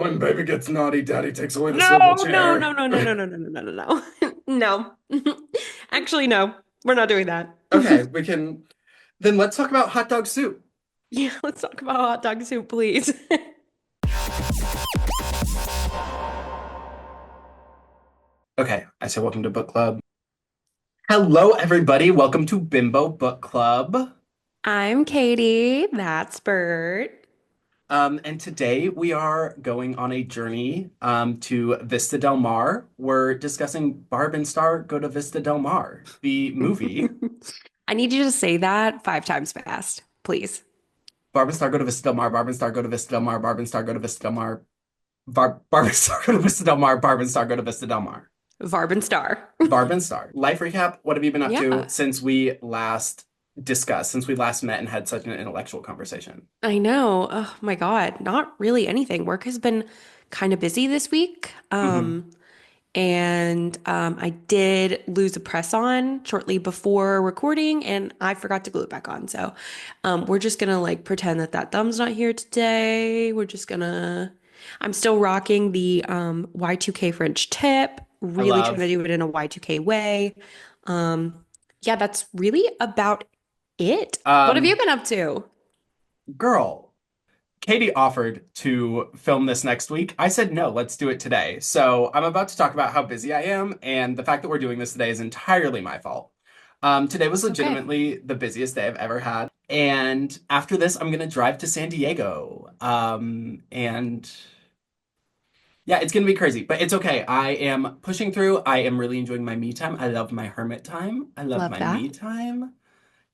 When baby gets naughty, daddy takes away the No, swivel no, chair. no, no, no, no, no, no, no, no, no, no. No. Actually, no. We're not doing that. Okay, we can. Then let's talk about hot dog soup. Yeah, let's talk about hot dog soup, please. Okay, I say welcome to book club. Hello, everybody. Welcome to Bimbo Book Club. I'm Katie. That's Bert. And today we are going on a journey to Vista Del Mar. We're discussing Barb and Star Go to Vista Del Mar, the movie. I need you to say that 5 times fast, please. Barb and Star Go to Vista Del Mar, Barb and Star Go to Vista Del Mar, Barb and Star Go to Vista Del Mar, Barb and Star Go to Vista Del Mar, Barb and Star Go to Vista Del Mar. Barb and Star. Barb and Star. Life recap. What have you been up to Yeah, since we last discussed, since we last met and had such an intellectual conversation? I know. Oh my God. Not really anything. Work has been kind of busy this week. Hmm. And I did lose a press on shortly before recording, and I forgot to glue it back on. So we're just gonna like pretend that that thumb's not here today. I'm still rocking the Y2K French tip, I really trying to love. do it in a Y2K way. Um, yeah, that's really about it. What have you Um, been up to? Girl, Katie offered to film this next week. I said no, let's do it today. So I'm about to talk about how busy I am, and the fact that we're doing this today is entirely my fault. Today was It's okay. legitimately the busiest day I've ever had. And after this, I'm gonna drive to San Diego. And yeah, it's gonna be crazy, but it's okay. I am pushing through. I am really enjoying my me time. I love my hermit time. I love Love my me that. time.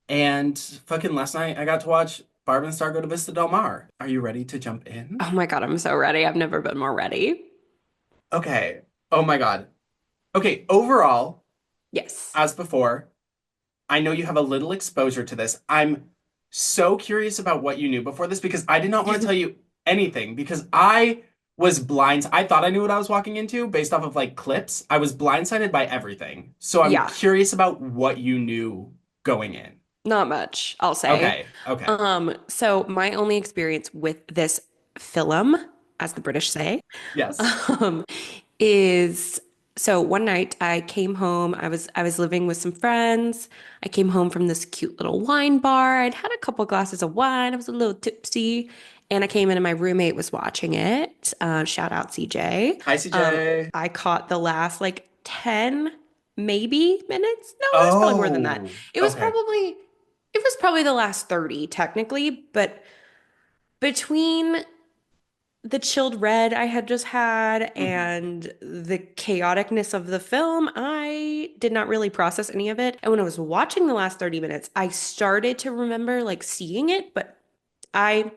And fucking last night I got to watch Barb and Star go to Vista Del Mar. Are you ready to jump in? Oh my God, I'm so ready. I've never been more ready. Okay. Oh my God. Okay, overall, Yes. as before, I know you have a little exposure to this. I'm so curious about what you knew before this because I did not want to tell you anything because I was blind. I thought I knew what I was walking into based off of like clips. I was blindsided by everything. So I'm Yeah. curious about what you knew going in. Not much, I'll say. Okay, okay. So my only experience with this film, as the British say, Yes. um, is so one night I came home. I was living with some friends. I came home from this cute little wine bar. I'd had a couple glasses of wine. I was a little tipsy, and I came in and my roommate was watching it. Shout out CJ. Hi, CJ. I caught the last like 10 maybe minutes. No, it was probably more than that. Oh, okay. It was probably the last 30 technically, but between the chilled red I had just had Hmm. and the chaoticness of the film, I did not really process any of it. And when I was watching the last 30 minutes, I started to remember like seeing it, but I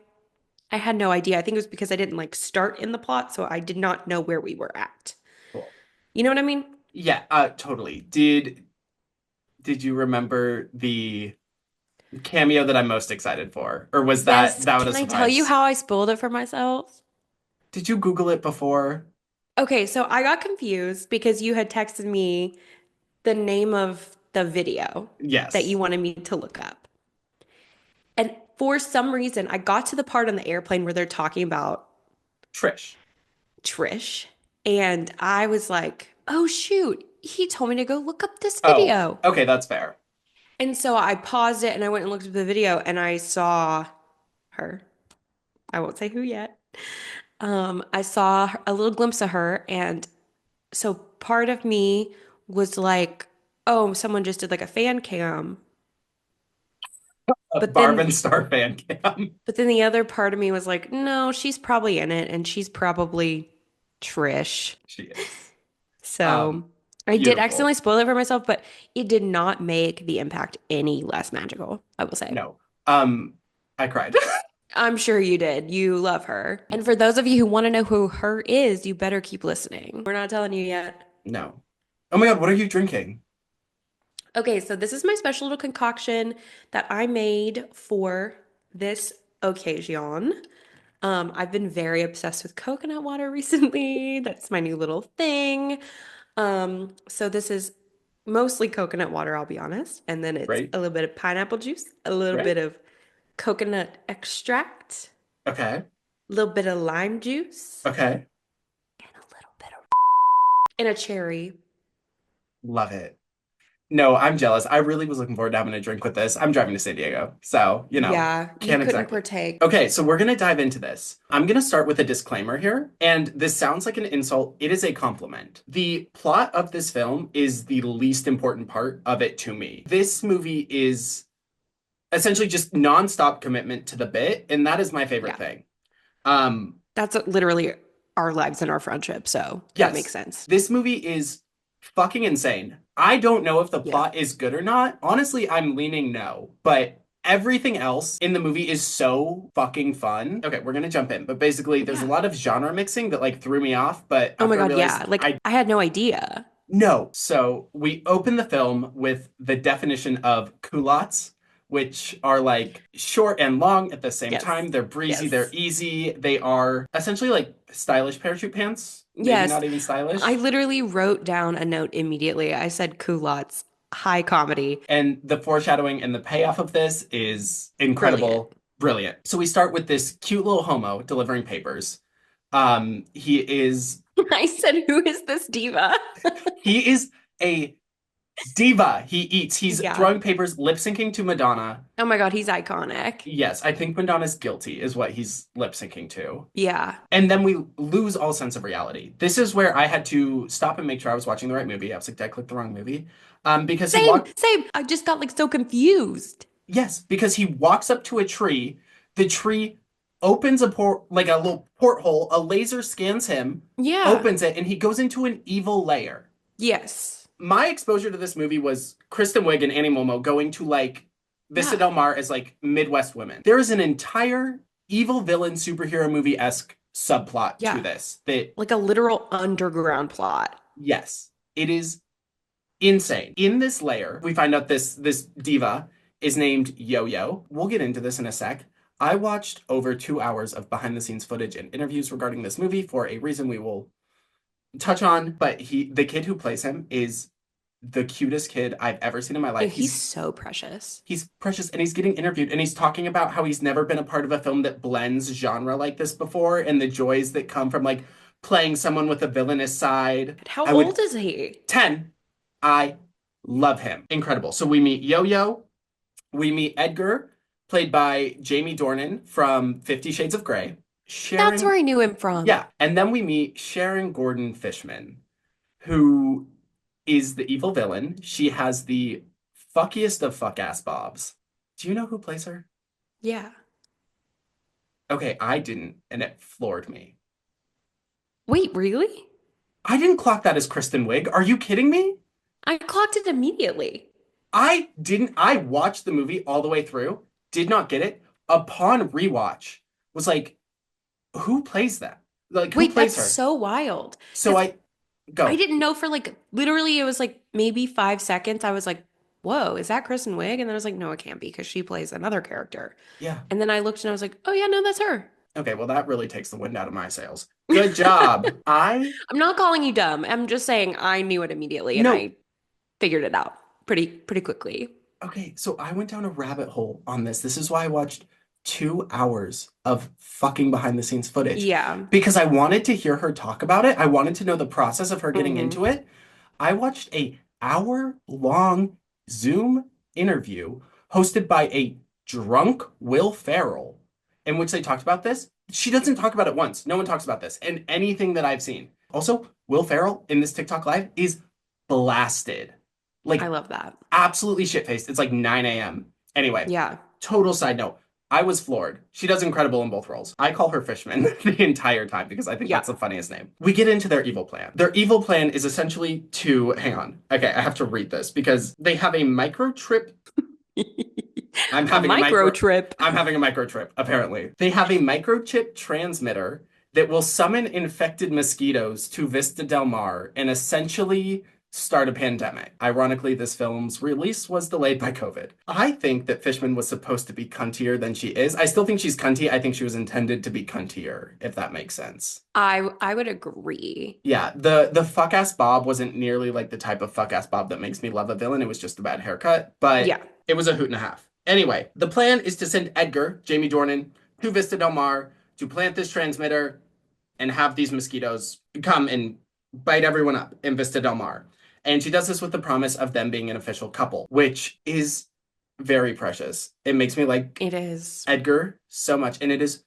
I had no idea. I think it was because I didn't like start in the plot, so I did not know where we were at. Cool. You know what I mean? Yeah, totally. Did you remember the cameo that I'm most excited for? Or was Yes. that a Can I tell you surprise? how I spoiled it for myself? Did you Google it before? Okay, so I got confused because you had texted me the name of the video that you Yes. wanted me to look up. And for some reason, I got to the part on the airplane where they're talking about Trish. Trish, and I was like, oh shoot, he told me to go look up this Oh, video. okay, that's fair. And so I paused it and I went and looked at the video and I saw her. I won't say who yet. I saw a little glimpse of her, and so part of me was like, oh, someone just did like a fan cam. A But Barb then and Star fan cam. but then the other part of me was like, no, she's probably in it and she's probably Trish. She is. So Um, I did Beautiful. accidentally spoil it for myself, but it did not make the impact any less magical, I will say. No. I cried. I'm sure you did. You love her. And for those of you who want to know who her is, you better keep listening. We're not telling you yet. No. Oh my God, what are you drinking? Okay, so this is my special little concoction that I made for this occasion. I've been very obsessed with coconut water recently. That's my new little thing. So this is mostly coconut water, I'll be honest. And then it's Right? a little bit of pineapple juice, a little Right? bit of coconut extract, Okay. little bit of lime juice, Okay. and a little bit of and a cherry. Love it. No, I'm jealous. I really was looking forward to having a drink with this. I'm driving to San Diego, so, Yeah, you can't couldn't exactly. partake. Okay, so we're gonna dive into this. I'm gonna start with a disclaimer here, and this sounds like an insult. It is a compliment. The plot of this film is the least important part of it to me. This movie is essentially just nonstop commitment to the bit, and that is my favorite Yeah, thing. Um, that's literally our lives and our friendship, so that makes yes, sense. this movie is fucking insane. I don't know if the Yeah. plot is good or not. Honestly, I'm leaning no, but everything else in the movie is so fucking fun. Okay, we're gonna jump in, but basically, there's a Yeah. lot of genre mixing that like threw me off, but Oh my after I God, realized yeah. Like I I had no idea. no. So we open the film with the definition of culottes, which are like short and long at the same Yes. time. They're breezy, they're Yes. easy. They are essentially like stylish parachute pants. Maybe Yes. not even I stylish. literally wrote down a note immediately. I said culottes, high comedy, And the foreshadowing and the payoff of this is brilliant. incredible, brilliant. So we start with this cute little homo delivering papers. He is I said, who is this diva? he is a diva. He eats. He's Yeah. throwing papers, lip syncing to Madonna. Oh my God, he's iconic. Yes, I think Madonna's guilty is what he's lip syncing to. Yeah. And then we lose all sense of reality. This is where I had to stop and make sure I was watching the right movie. I was like, did I click the wrong movie? Because he Same, walked. same. I just got like so confused. Yes, because he walks up to a tree. The tree opens a port, like a little porthole. A laser scans him, Yeah. opens it, and he goes into an evil lair. Yes. My exposure to this movie was Kristen Wiig and Annie Momo going to like Vista Yeah. Del Mar as like Midwest women. There is an entire evil villain superhero movie-esque subplot to Yeah. this that Like a literal underground plot. yes, it is insane. In this layer, we find out this diva is named Yo-Yo. We'll get into this in a sec. I watched over 2 hours of behind the scenes footage and interviews regarding this movie for a reason we will touch on, but the kid who plays him is the cutest kid I've ever seen in my And life. he's so precious. He's precious and he's getting interviewed and he's talking about how he's never been a part of a film that blends genre like this before and the joys that come from like playing someone with a villainous side. And how I would old is he? 10. I love him. Incredible. So we meet Yo-Yo, we meet Edgar, played by Jamie Dornan from 50 Shades of Grey. That's Sharon, where I knew him from. yeah, and then we meet Sharon Gordon Fishman, who is the evil villain. She has the fuckiest of fuck ass bobs. Do you know who plays her? Yeah. Okay, I didn't, and it floored me. Wait, really? I didn't clock that as Kristen Wiig. Are you kidding me? I clocked it immediately. I didn't. I watched the movie all the way through, did not get it. Upon rewatch, was like, who plays that? Like, who Wait, plays that's her? so wild. So Because I I go. didn't know for like literally it was like maybe 5 seconds. I was like, whoa, is that Kristen Wiig? And then I was like, no, it can't be because she plays another character. Yeah. And then I looked and I was like, oh yeah, no, that's her. Okay, well, that really takes the wind out of my sails. Good job. I'm not calling you dumb. I'm just saying I knew it immediately and No. I figured it out pretty quickly. Okay, so I went down a rabbit hole on this. This is why I watched 2 hours of fucking behind the scenes footage Yeah. because I wanted to hear her talk about it. I wanted to know the process of her getting Hmm. into it. I watched a hour long Zoom interview hosted by a drunk Will Ferrell in which they talked about this. She doesn't talk about it once. No one talks about this in anything that I've seen. Also, Will Ferrell in this TikTok live is blasted. I Like love that. absolutely shit-faced. It's like 9 a.m. Anyway, Yeah. total side note. I was floored. She does incredible in both roles. I call her Fishman the entire time because I think Yeah. that's the funniest name. We get into their evil plan. Their evil plan is essentially to, hang on. Okay, I have to read this because they have a microchip. I'm A having a micro micro trip. I'm having a microchip, apparently. They have a microchip transmitter that will summon infected mosquitoes to Vista Del Mar and essentially start a pandemic. Ironically, this film's release was delayed by COVID. I think that Fishman was supposed to be cuntier than she is. I still think she's cunty. I think she was intended to be cuntier, if that makes sense. I would agree. Yeah, the fuck ass Bob wasn't nearly like the type of fuck ass Bob that makes me love a villain. It was just a bad haircut, but Yeah. it was a hoot and a half. Anyway, the plan is to send Edgar, Jamie Dornan, to Vista Del Mar to plant this transmitter and have these mosquitoes come and bite everyone up in Vista Del Mar. And she does this with the promise of them being an official couple, which is very precious. It makes me like It is. Edgar so much. And it is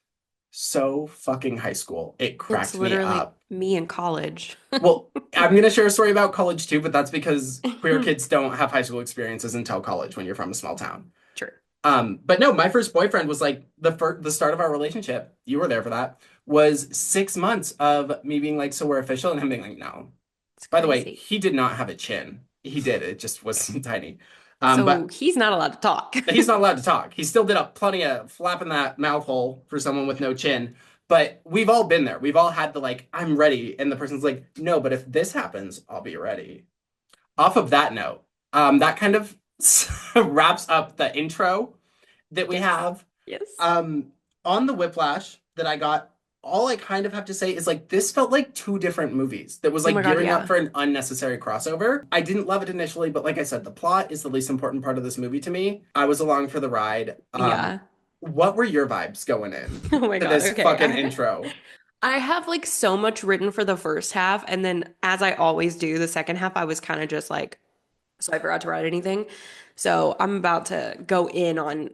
so fucking high school. It It's cracked me literally up. me in college. Well, I'm going to share a story about college too, but that's because queer kids don't have high school experiences until college when you're from a small town. True. But no, my first boyfriend was like the start of our relationship. You were there for that. Was 6 months of me being like, so we're official, and him being like, no. It's By the way, crazy. he did not have a chin. He did. It just was tiny. So But he's not allowed to talk. he's not allowed to talk. He still did a plenty of flapping that mouth hole for someone with no chin. But we've all been there. We've all had the like, I'm ready, and the person's like, no, but if this happens, I'll be ready. Off of that note, that kind of wraps up the intro that we Yes. have. Yes. On the Whiplash that I got, all I kind of have to say is like this felt like two different movies that was Oh like my God, gearing up yeah. for an unnecessary crossover. I didn't love it initially, but like I said, the plot is the least important part of this movie to me. I was along for the ride. Yeah. What were your vibes going in Oh my to God. this Okay. fucking intro? I have like so much written for the first half, and then as I always do, the second half I was kind of just like, so I forgot to write anything. So I'm about to go in on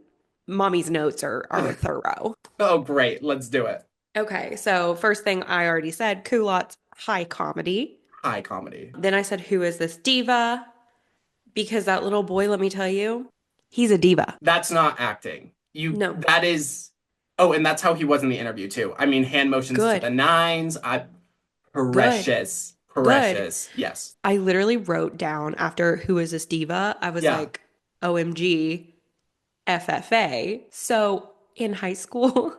mommy's notes are thorough. Oh, great. Let's do it. Okay, so first thing I already said, culottes, high comedy. High comedy. Then I said, who is this diva? Because that little boy, let me tell you, he's a diva. That's not acting. No, That is, oh, and that's how he was in the interview too. I mean, hand motions to good, the nines. good, Precious. good. Precious. Yes. I literally wrote down after who is this diva? I was Yeah. like, OMG, FFA. So in high school,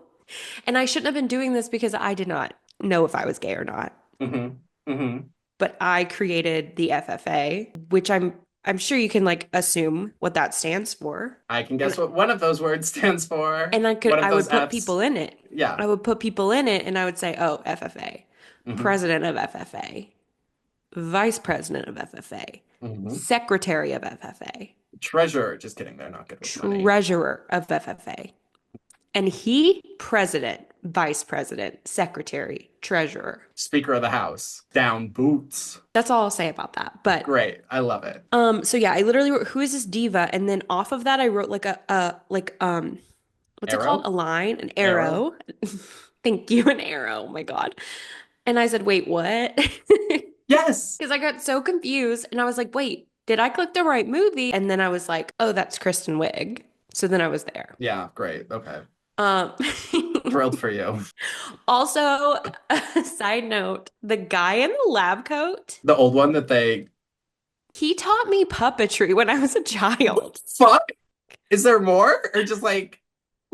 and I shouldn't have been doing this because I did not know if I was gay or not, Mm-hmm. Mm-hmm. but I created the FFA, which I'm sure you can like assume what that stands for. I can And guess what one of those words stands for. and One of I those would put F's. people in it. Yeah. I would put people in it and I would say, "Oh, FFA, Mm-hmm. president of FFA, vice president of FFA, Mm-hmm. secretary of FFA, Treasurer. Just kidding. They're not good with money. treasurer of FFA." And he, president, vice president, secretary, treasurer. Speaker of the House. Down boots. That's all I'll say about that. But Great. I love it. so yeah, I literally wrote who is this diva? And then off of that I wrote like a like what's it called? A Arrow? line, an Arrow? arrow. Thank you, an arrow. Oh my God. And I said, wait, what? Yes. Because I got so confused and I was like, wait, did I click the right movie? And then I was like, oh, that's Kristen Wiig. So then I was there. Yeah. Great. Okay. Um, Thrilled for you. also, a side note, the guy in the lab coat, The old one that they. he taught me puppetry when I was a child. Fuck. Is there more? Or just like.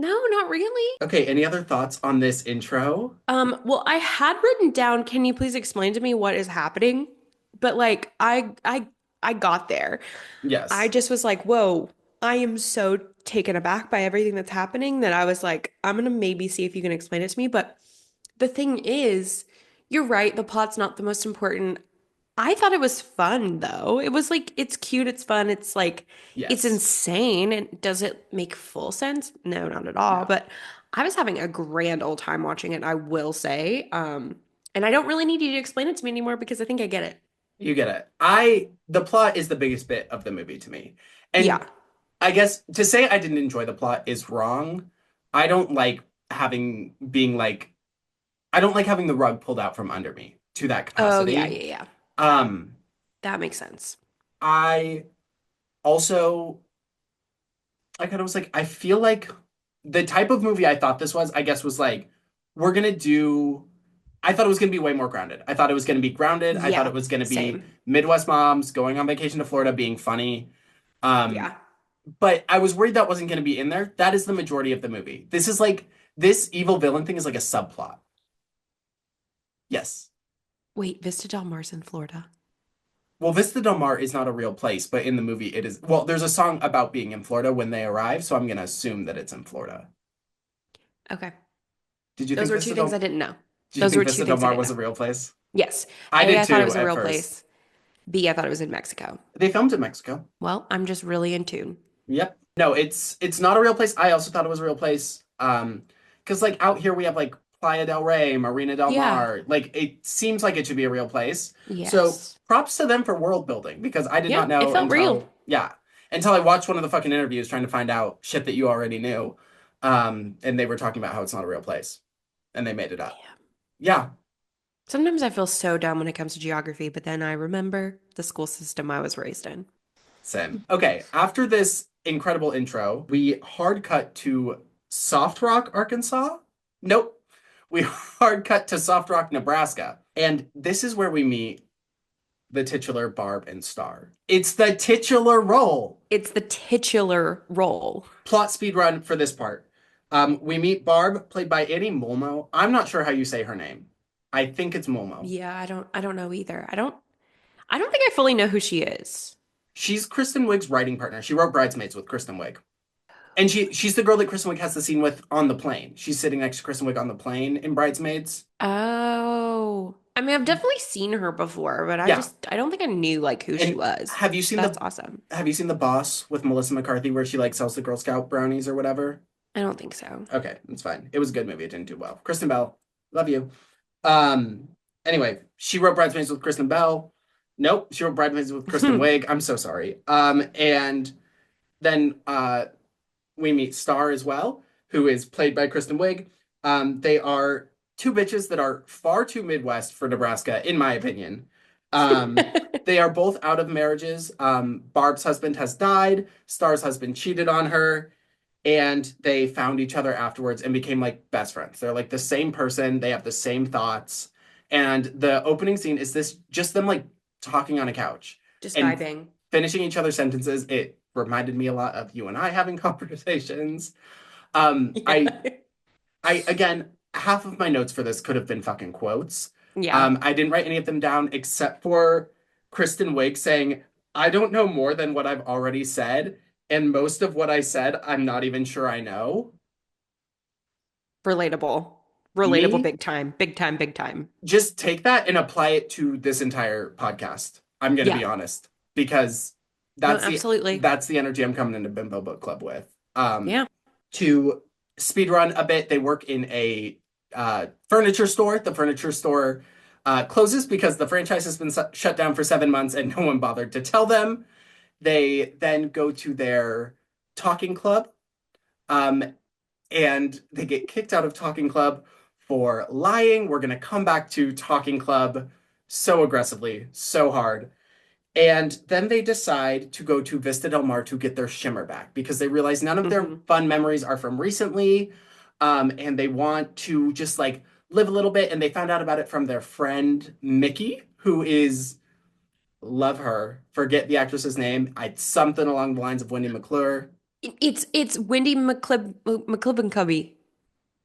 No, not really. Okay. Any other thoughts on this intro? Well, I had written down, can you please explain to me what is happening? But like I got there. I Yes. just was like, whoa, I am so taken aback by everything that's happening that I was like, I'm gonna maybe see if you can explain it to me. But the thing is, you're right, the plot's not the most important. I thought it was fun though. It was like it's cute, it's fun, it's like it's Yes. insane. And does it make full sense? No, not at all. No. But I was having a grand old time watching it, I will say. And I don't really need you to explain it to me anymore because I think I get it. You get it. The plot is the biggest bit of the movie to me. And Yeah. I guess to say I didn't enjoy the plot is wrong. I don't like being like, I don't like having the rug pulled out from under me to that Oh, yeah, capacity. yeah, yeah. Um, That makes sense. I also, I kind of was like, I feel like the type of movie I thought this was, I guess, was like, we're gonna do. I thought it was gonna be way more grounded. I thought it was gonna be grounded. I thought Yeah, it was gonna be same. Midwest moms going on vacation to Florida being funny. Um, Yeah. but I was worried that wasn't gonna be in there. That is the majority of the movie. This is like this evil villain thing is like a subplot. Yes. Wait, Vista Del Mar's in Florida. Well, Vista Del Mar is not a real place, but in the movie it is. Well, there's a song about being in Florida when they arrive, so I'm gonna assume that it's in Florida. Okay. Did you Those think were two Vista things I Del didn't know. Did you Those think were two Vista Del things I Mar didn't was know. a real place? Yes. I A, did I thought it too was a at real first. place. B, I thought it was in Mexico. They filmed in Mexico. Well, I'm just really in tune. Yep. No, it's not a real place. I also thought it was a real place. Because like out here we have like Playa del Rey, Marina del Yeah. Mar. Like it seems like it should be a real place. So Yes. props to them for world building because I did Yeah, not it know felt real. until I watched one of the fucking interviews trying to find out shit that you already knew. And they were talking about how it's not a real place and they made it up. Yeah. Yeah, Sometimes I feel so dumb when it comes to geography, but then I remember the school system I was raised in. same. Okay, after this incredible intro, we hard cut to Soft Rock, Arkansas. Nope. We hard cut to Soft Rock, Nebraska. And this is where we meet the titular Barb and Star. It's the titular role. It's the titular role. Plot speed run for this part. We meet Barb, played by Annie Mulmo. I'm not sure how you say her name. I think it's Mulmo. Yeah, I don't know either. I don't think I fully know who she is. She's Kristen Wiig's writing partner. She wrote Bridesmaids with Kristen Wiig. And she's the girl that Kristen Wiig has the scene with on the plane. She's sitting next to Kristen Wiig on the plane in Bridesmaids. Oh. I mean, I've definitely seen her before, but Yeah. I don't think I knew like who she And was. That's awesome. have you seen The Boss with Melissa McCarthy where she like sells the Girl Scout brownies or whatever? I don't think so. Okay, it's fine. It was a good movie. It didn't do well. Kristen Bell, love you. Um, anyway, she wrote Bridesmaids with Kristen Bell. Nope, she wrote Bridesmaids with Kristen Wiig. I'm so sorry. And then we meet Star as well, who is played by Kristen Wiig. They are two bitches that are far too Midwest for Nebraska, in my opinion. They are both out of marriages. Barb's husband has died. Star's husband cheated on her. And they found each other afterwards and became like best friends. They're like the same person. They have the same thoughts. And the opening scene is this just them like talking on a couch Just and vibing. finishing each other's sentences. It reminded me a lot of you and I having conversations. Yeah. I again, half of my notes for this could have been fucking quotes. Yeah. I didn't write any of them down except for Kristen Wiig saying, "I don't know more than what I've already said, and most of what I said, I'm not even sure I know." Relatable. Relatable Me, big time. Big time, big time. just take that and apply it to this entire podcast. I'm gonna be Yeah. honest because No, that's absolutely. that's the energy I'm coming into Bimbo Book Club with. Yeah. To speed run a bit, they work in a furniture store. The furniture store closes because the franchise has been shut down for 7 months and no one bothered to tell them. They then go to their talking club, um, and they get kicked out of talking club for lying. We're gonna come back to talking club so aggressively, so hard. And then they decide to go to Vista Del Mar to get their shimmer back because they realize none of their Hmm. fun memories are from recently. And they want to just like live a little bit. And they found out about it from their friend Mickey, who is, love her, forget the actress's name. I something along the lines of Wendy McClure. It's Wendy McClibbin-Cubby.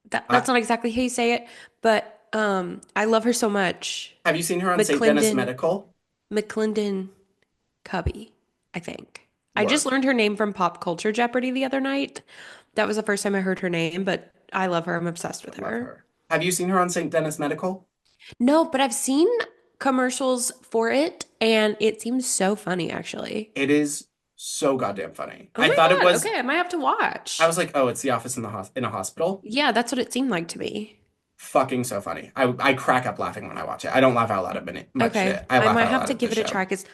That's I, not exactly how you say it, but I love her so much. have you seen her on St. Dennis McClendon Medical? McClendon Cubby, I think. I just Work. learned her name from Pop Culture Jeopardy the other night. That was the first time I heard her name, but I love her. I'm obsessed with Love her. her. Have you seen her on St. Dennis Medical? No, but I've seen commercials for it, and it seems so funny, actually. It is so goddamn funny. Oh my God. Okay, I might have to I watch. was like, oh, it's The Office in in a hospital. Yeah, that's what it seemed like to me. Fucking so funny. I crack up laughing when I watch it. I don't laugh out loud at much Okay, shit. I I laugh might out have loud to at the give it a show. try because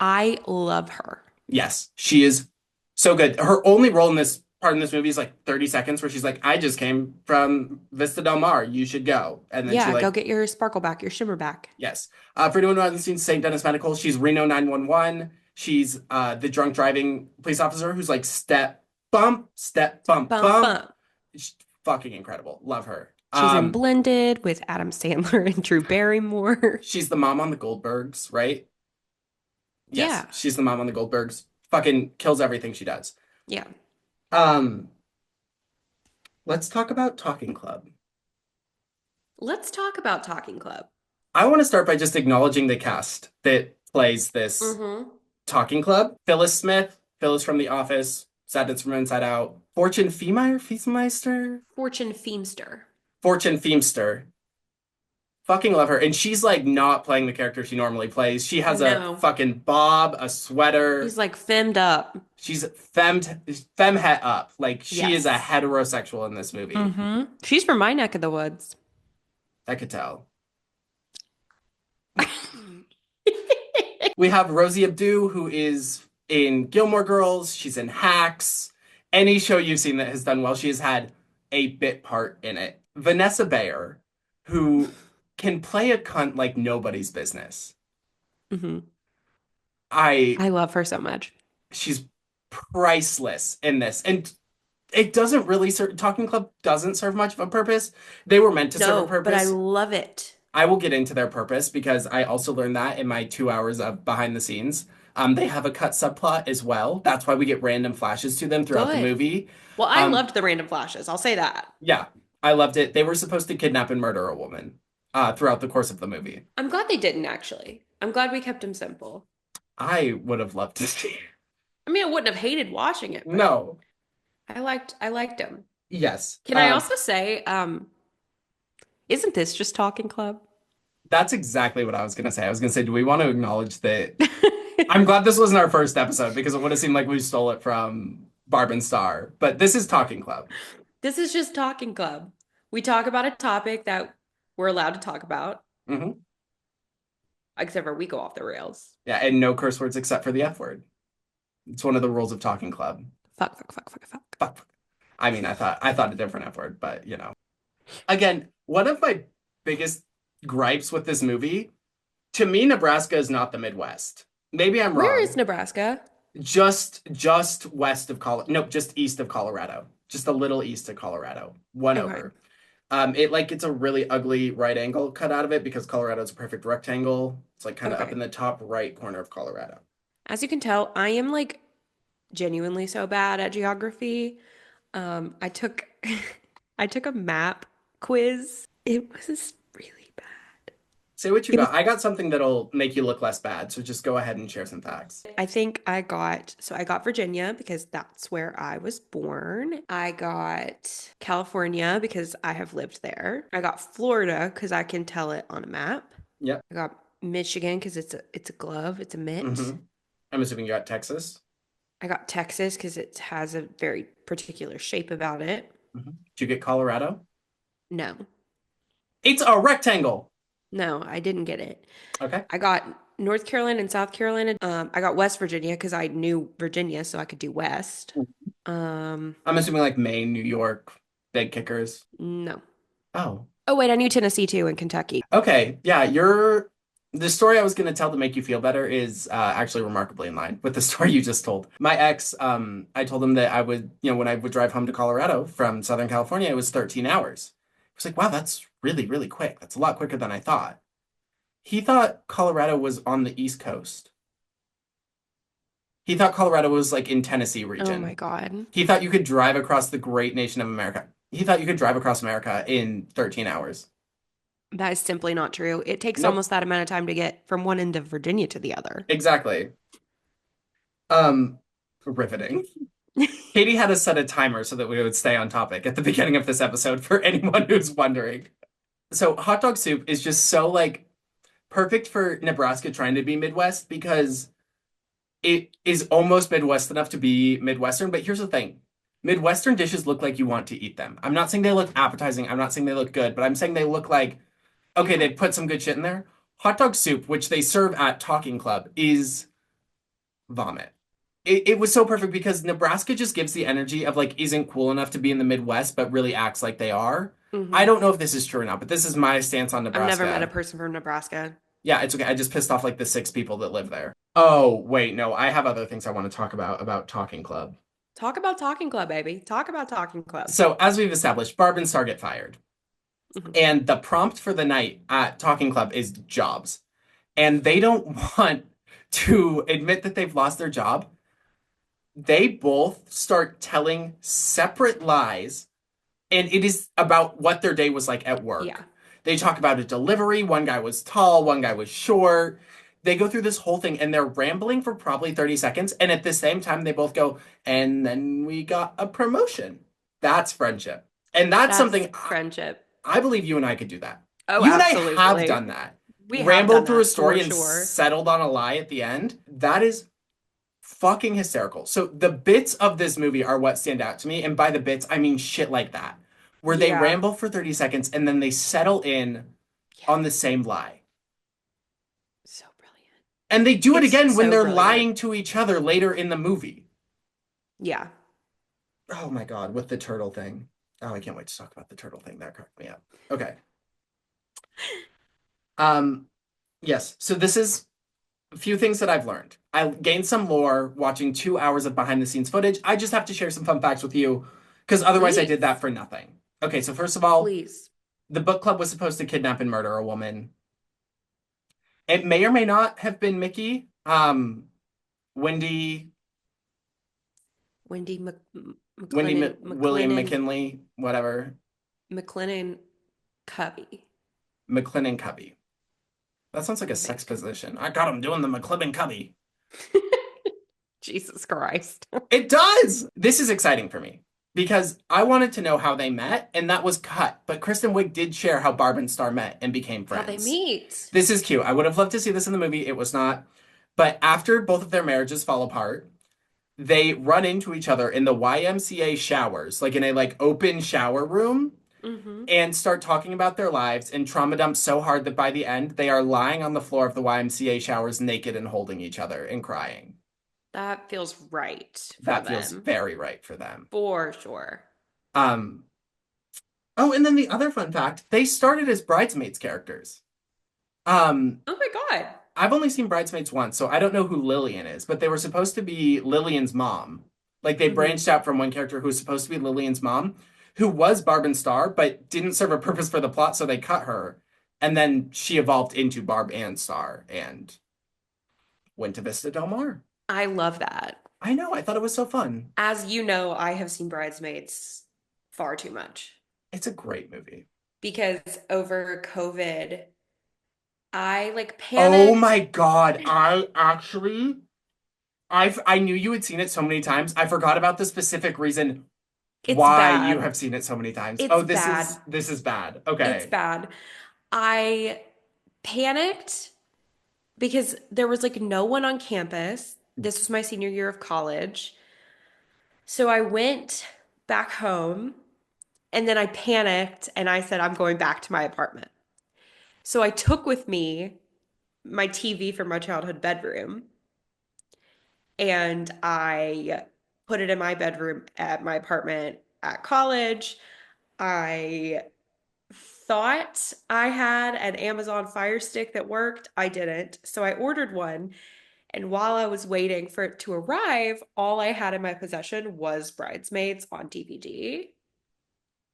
I love her. Yes, she is so good. Her only role in this part in this movie is like 30 seconds where she's like, I just came from Vista Del Mar. You should go. And then she Yeah, go like, get your sparkle back, your shimmer back. yes. For anyone who hasn't seen St. Dennis Medical, she's Reno 911. She's the drunk driving police officer who's like step bump, Bump, bump. bump. She's fucking incredible. Love her. She's in Blended with Adam Sandler and Drew Barrymore. She's the mom on the Goldbergs, right? Yes, Yeah, she's the mom on the Goldbergs. Fucking kills everything she does. yeah. Um, let's talk about Talking Club. Let's talk about Talking Club. I want to start by just acknowledging the cast that plays this Mm-hmm. Talking Club. Phyllis Smith, Phyllis from The Office, Sadness from Inside Out, Fortune Feemeister? Fortune Feemster. Fortune Feemster. Fucking love her. And she's like not playing the character she normally plays. She has a No, fucking bob, a she's sweater. like femmed up. She's femme het up. Like she is a Yes. heterosexual in this movie. Mm-hmm. She's from my neck of the woods. I could tell. We have Rosie Abdu, who is in Gilmore Girls. She's in Hacks. Any show you've seen that has done well, she has had a bit part in it. Vanessa Bayer, who can play a cunt like nobody's business. Hmm. I I love her so much. She's priceless in this. And it doesn't really serve, Talking Club doesn't serve much of a purpose. They were meant to serve a No, but I purpose. love it. I will get into their purpose because I also learned that in my 2 hours of behind the scenes. They have a cut subplot as well. That's why we get random flashes to them throughout the Good. movie. Well, I Um, loved the random flashes. I'll say that. yeah, I loved it. They were supposed to kidnap and murder a woman throughout the course of the movie. I'm glad they didn't actually. I'm glad we kept him simple. I would have loved to see. I mean, I wouldn't have hated watching it, but No. I liked him. Yes. Can I also say, isn't this just Talking Club? That's exactly what I was going to say. I was going to say, do we want to acknowledge that? I'm glad this wasn't our first episode because it would have seemed like we stole it from Barb and Star. But this is Talking Club. This is just Talking Club. We talk about a topic that we're allowed to talk about, Hmm. except for we go off the rails. Yeah, and no curse words except for the F word. It's one of the rules of Talking Club. Fuck, fuck, fuck, fuck, fuck. Fuck. Fuck. I mean, I thought a different F word, but Again, one of my biggest gripes with this movie, to me, Nebraska is not the Midwest. Maybe I'm Where is wrong. Nebraska? Just west of Colorado. No, just east of Colorado. Just a little east of Colorado. One Okay. over. It's a really ugly right angle cut out of it because Colorado's a perfect rectangle. It's like kind of up Okay. in the top right corner of Colorado. As you can tell, I am like genuinely so bad at geography. I took I took a map quiz. It was really bad. Say what you It was got. I got something that'll make you look less bad, so just go ahead and share some facts. I think I got Virginia because that's where I was born. I got California because I have lived there. I got Florida because I can tell it on a map. Yep. I got Michigan because it's a glove, it's a mitt. Hmm. I'm assuming you got Texas. I got Texas because it has a very particular shape about it. Hmm. Did you get Colorado? No, It's a rectangle. no, I didn't get it. Okay. I got North Carolina and South Carolina. I got West Virginia because I knew Virginia, so I could do West. Um, I'm assuming like Maine, New York, big kickers. no. Oh. Oh, wait, I knew Tennessee too and Kentucky. Okay. Yeah, the story I was going to tell to make you feel better is actually remarkably in line with the story you just told. My ex, I told him that I would, when I would drive home to Colorado from Southern California, it was 13 hours. He was like, wow, that's really, really quick. That's a lot quicker than I thought. He thought Colorado was on the East Coast. He thought Colorado was like in Tennessee Oh my region. God. He thought you could drive across the great nation of America. He thought you could drive across America in 13 hours. That is simply not true. It takes Nope, almost that amount of time to get from one end of Virginia to the other. exactly. Um, Riveting. Katie had us set a timer so that we would stay on topic at the beginning of this episode for anyone who's wondering. So hot dog soup is just so like perfect for Nebraska trying to be Midwest because it is almost Midwest enough to be Midwestern. But here's the thing. Midwestern dishes look like you want to eat them. I'm not saying they look appetizing. I'm not saying they look good, but I'm saying they look like, okay, Yeah. they put some good shit in there. Hot dog soup, which they serve at Talking Club, is vomit. It was so perfect because Nebraska just gives the energy of like isn't cool enough to be in the Midwest, but really acts like they are. I Hmm. don't know if this is true or not, but this is my stance on I've never met a Nebraska. person from Nebraska. Yeah, it's okay. I just pissed off like the 6 people that live there. Oh, wait, no, I have other things I want to talk about Talking Club. Talk about Talking Club, baby. Talk about Talking Club. So, as we've established, Barb and Star get fired. Mhm. And the prompt for the night at Talking Club is jobs. And they don't want to admit that they've lost their job. They both start telling separate lies, and it is about what their day was like at Yeah. work. They talk about a delivery. One guy was tall, one guy was short. They go through this whole thing and they're rambling for probably 30 seconds. And at the same time, they both go, and then we got a promotion. That's friendship. And that's That's something friendship. I believe you and I could do that. Oh, You and I have absolutely. done that. We have done Rambled through a that for story and sure. settled on a lie at the end. That is fucking hysterical. So the bits of this movie are what stand out to me. And by the bits, I mean shit like that, where they Yeah. ramble for 30 seconds and then they settle in Yeah. on the same lie. So brilliant. And they do it It's again when so they're brilliant. lying to each other later in the movie. Yeah. Oh my God, with the turtle thing. Oh, I can't wait to talk about the turtle thing. That cracked me up. Okay. Um, yes. So this is a few things that I've learned. I gained some lore watching 2 hours of behind the scenes footage. I just have to share some fun facts with you because otherwise I did that Please. for nothing. Okay, so first of all, Please. the book club was supposed to kidnap and murder a woman. It may or may not have been Mickey. Wendy, Wendy William McLennan, McKinley, whatever, McLennan Covey. McLennan Cubby. That sounds like a sex Mick. position. I got him doing the McLennan Cubby. Jesus Christ. It does. This is exciting for me because I wanted to know how they met, and that was cut. But Kristen Wiig did share how Barb and Star met and became How they friends. meet. This is cute. I would have loved to see this in the movie. It was not. But after both of their marriages fall apart, they run into each other in the YMCA showers, like in a open shower room, Mm-hmm. and start talking about their lives and trauma dump so hard that by the end they are lying on the floor of the YMCA showers naked and holding each other and crying. That feels right for That feels them. very right for them. For sure. Um, oh, and then the other fun fact, they started as Bridesmaids characters. Um, Oh my God. I've only seen Bridesmaids once, so I don't know who Lillian is, but they were supposed to be Lillian's mom. Like they Mm-hmm. branched out from one character who was supposed to be Lillian's mom, who was Barb and Star, but didn't serve a purpose for the plot, so they cut her. And then she evolved into Barb and Star and went to Vista Del Mar. I love that. I know, I thought it was so fun. As you know, I have seen Bridesmaids far too much It's a great movie. because over COVID, I like Oh panicked. my God, I knew you had seen it so many times. I forgot about the specific reason It's why you bad. have seen it so many times. Oh, It's bad. this is bad. It's Okay. bad. I panicked because there was like no one on campus. This was my senior year of college. So I went back home and then I panicked and I said, I'm going back to my apartment. So I took with me my TV from my childhood bedroom and I put it in my bedroom at my apartment at college. I thought I had an Amazon Fire Stick that worked. I didn't. So I ordered one. And while I was waiting for it to arrive, all I had in my possession was Bridesmaids on DVD.